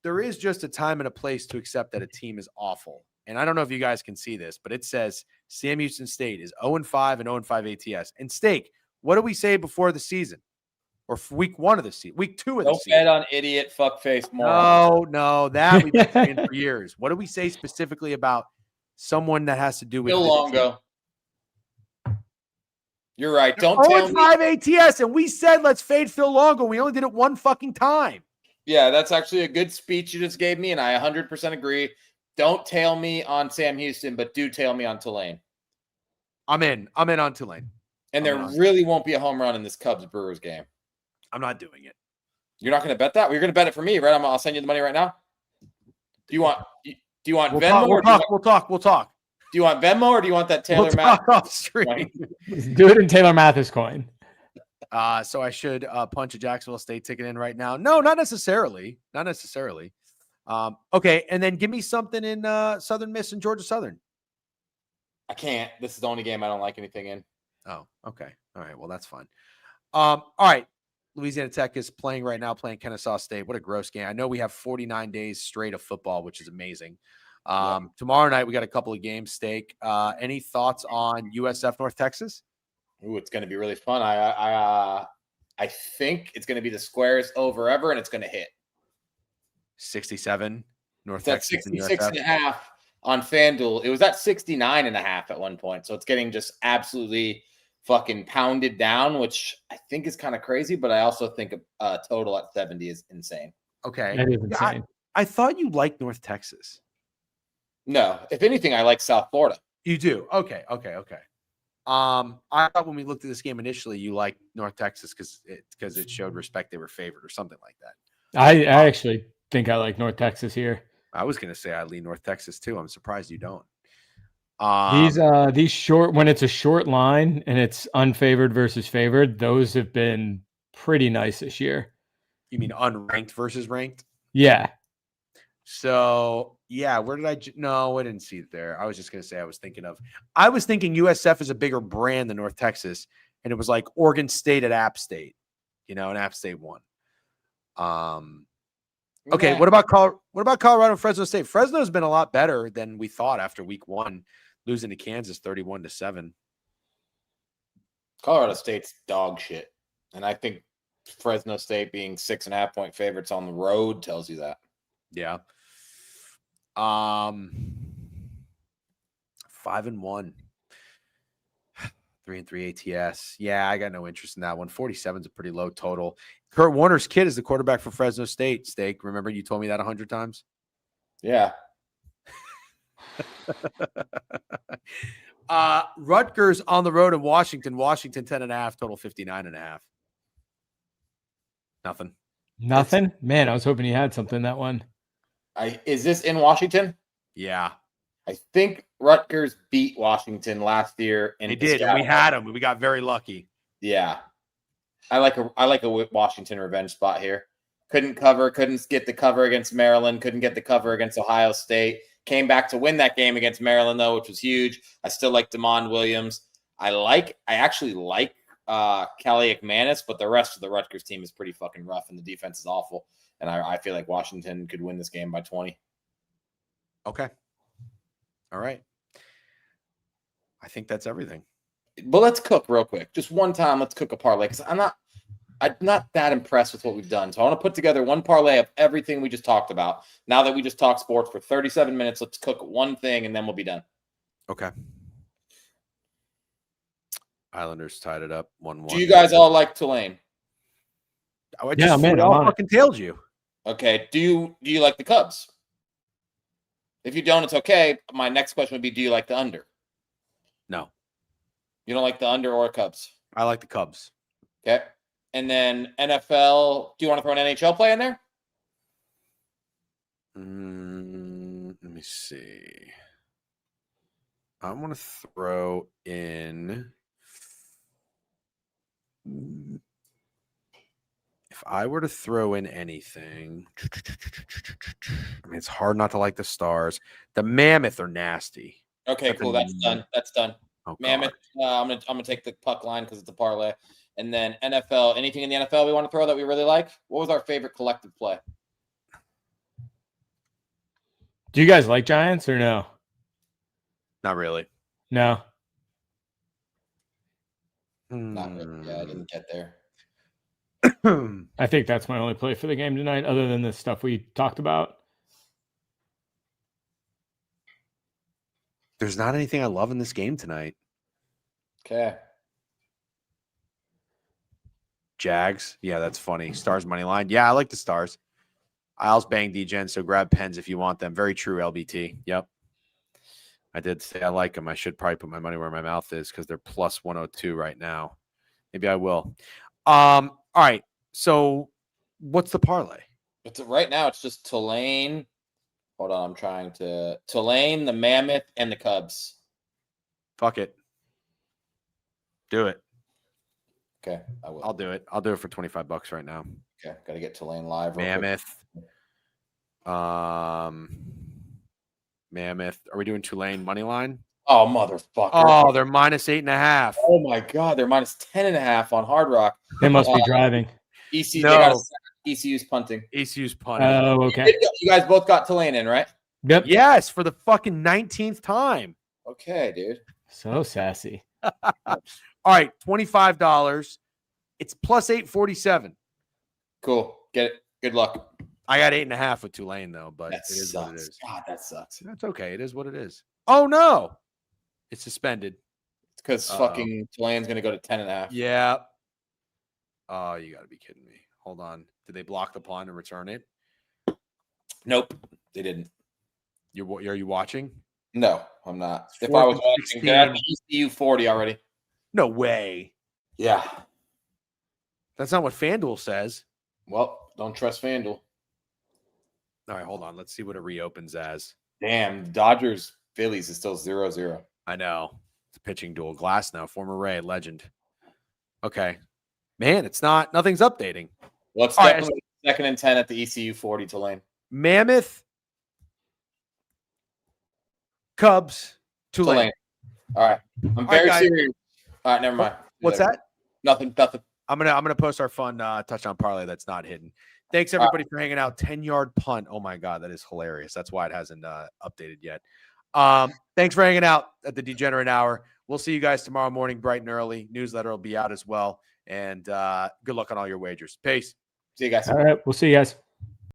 there is just a time and a place to accept that a team is awful. And I don't know if you guys can see this, but it says Sam Houston State is 0-5 and 0-5 ATS. And Steak, what do we say before the season? Or week 1 of the season? Week 2 of the season? Don't bet on idiot fuckface moron. No, that we've been saying for years. What do we say specifically about someone that has to do with Bill Longo. You're right. They're Don't tell me. 0-5 ATS, and we said let's fade Phil Longo. We only did it one fucking time. Yeah, that's actually a good speech you just gave me, and I 100% agree. Don't tail me on Sam Houston, but do tail me on Tulane. I'm in on Tulane. And there really won't be a home run in this Cubs-Brewers game. I'm not doing it. You're not going to bet that? Well, you're going to bet it for me, right? I'll send you the money right now. Do you want Venmo? We'll talk. Do you want Venmo or do you want that Taylor Math? Off stream. Do it in Taylor Mathis coin. So I should punch a Jacksonville State ticket in right now. No, not necessarily. Okay, and then give me something in Southern Miss and Georgia Southern. I can't. This is the only game I don't like anything in. Oh, okay. All right. Well, that's fine. All right. Louisiana Tech is playing right now, playing Kennesaw State. What a gross game. I know we have 49 days straight of football, which is amazing. Tomorrow night, we got a couple of games stake. Any thoughts on USF North Texas? Ooh, it's going to be really fun. I think it's going to be the squares over ever, and it's going to hit 67 North That's Texas. 66.5 on FanDuel. It was at 69.5 at one point, so it's getting just absolutely fucking pounded down, which I think is kind of crazy. But I also think a total at 70 is insane. Okay, that is insane. I thought you liked North Texas. No, if anything, I like South Florida. You do. Okay. I thought when we looked at this game initially, you liked North Texas because it showed respect. They were favored or something like that. I actually think I like North Texas here. I was going to say I lean North Texas too. I'm surprised you don't. These short, when it's a short line and it's unfavored versus favored, those have been pretty nice this year. You mean unranked versus ranked? Yeah. So yeah, where did I? No, I didn't see it there. I was just going to say I was thinking USF is a bigger brand than North Texas, and it was like Oregon State at App State, and App State won. Okay, what about Colorado and Fresno State? Fresno's been a lot better than we thought after week 1, losing to Kansas 31-7. Colorado State's dog shit, and I think Fresno State being 6.5 point favorites on the road tells you that. Yeah. 5-1, 3-3 ATS. Yeah, I got no interest in that one. 47 is a pretty low total. Kurt Warner's kid is the quarterback for Fresno State. Steak. Remember you told me that 100 times? Yeah. Rutgers on the road in Washington. Washington 10.5, total 59.5. Nothing. Man, I was hoping you had something that one. Is this in Washington? Yeah. I think Rutgers beat Washington last year. They did, and we had them. We got very lucky. Yeah. I like a Washington revenge spot here. Couldn't get the cover against Maryland, couldn't get the cover against Ohio State. Came back to win that game against Maryland, though, which was huge. I still like DeMond Williams. I actually like Kelly McManus, but the rest of the Rutgers team is pretty fucking rough, and the defense is awful. And I feel like Washington could win this game by 20. Okay. All right. I think that's everything. But let's cook real quick. Just one time, let's cook a parlay, because I'm not that impressed with what we've done. So I want to put together one parlay of everything we just talked about. Now that we just talked sports for 37 minutes, let's cook one thing, and then we'll be done. Okay. Islanders tied it up 1-1. Do you guys all like Tulane? I fucking tailed you. Okay. Do you like the Cubs? If you don't, it's okay. My next question would be, do you like the under? No. You don't like the under or Cubs? I like the Cubs. Okay. And then NFL, do you want to throw an NHL play in there? Let me see. I want to throw in... If I were to throw in anything, I mean, it's hard not to like the Stars. The Mammoth are nasty. Okay, cool. That's done. That's done. Oh, Mammoth. I'm gonna take the puck line because it's a parlay. And then NFL. Anything in the NFL we want to throw that we really like? What was our favorite collective play? Do you guys like Giants or no? Not really. No. Not really. Yeah, I didn't get there. I think that's my only play for the game tonight, other than the stuff we talked about. There's not anything I love in this game tonight. Okay. Jags. Yeah, that's funny. Stars money line. Yeah, I like the Stars. I'll bang Degen, so grab pens if you want them. Very true, LBT. Yep. I did say I like them. I should probably put my money where my mouth is because they're plus 102 right now. Maybe I will. All right. So what's the parlay? Right now it's just Tulane. Hold on, I'm trying to Tulane, the Mammoth, and the Cubs. Fuck it. Do it. Okay, I will. I'll do it. I'll do it for $25 right now. Okay, got to get Tulane live. Mammoth. Mammoth. Are we doing Tulane money line? Oh, motherfucker. Oh, they're minus 8.5. Oh, my God. They're minus 10.5 on Hard Rock. They must be driving. ECU, No. they got ECU's punting. ECU's punting. Oh, okay. You guys both got Tulane in, right? Yep. Yes, for the fucking 19th time. Okay, dude. So sassy. All right, $25. It's plus 847. Cool. Get it. Good luck. I got 8.5 with Tulane though, but That it is sucks. what it is. God, that sucks. That's okay. It is what it is. Oh no, it's suspended. It's because fucking Tulane's gonna go to 10.5. Yeah. Oh, you got to be kidding me. Hold on. Did they block the punt and return it? Nope, they didn't. Are you watching? No, I'm not. It's If I was 4th and watching, 16. they had ECU 40 already. No way. Yeah. That's not what FanDuel says. Well, don't trust FanDuel. All right, hold on. Let's see what it reopens as. Damn, Dodgers Phillies is still 0-0. I know. It's a pitching duel. Glass now, former Ray, legend. Okay. Man, nothing's updating. Well, it's All right, definitely 2nd and 10 at the ECU 40 Tulane. Mammoth, Cubs, Tulane. All right. I'm very serious. All right, never mind. What's that? Nothing. I'm gonna post our fun touchdown parlay that's not hidden. Thanks everybody for hanging out. 10-yard punt. Oh my god, that is hilarious. That's why it hasn't updated yet. Thanks for hanging out at the Degenerate Hour. We'll see you guys tomorrow morning, bright and early. Newsletter will be out as well. And good luck on all your wagers. Peace. See you guys. All right. We'll see you guys.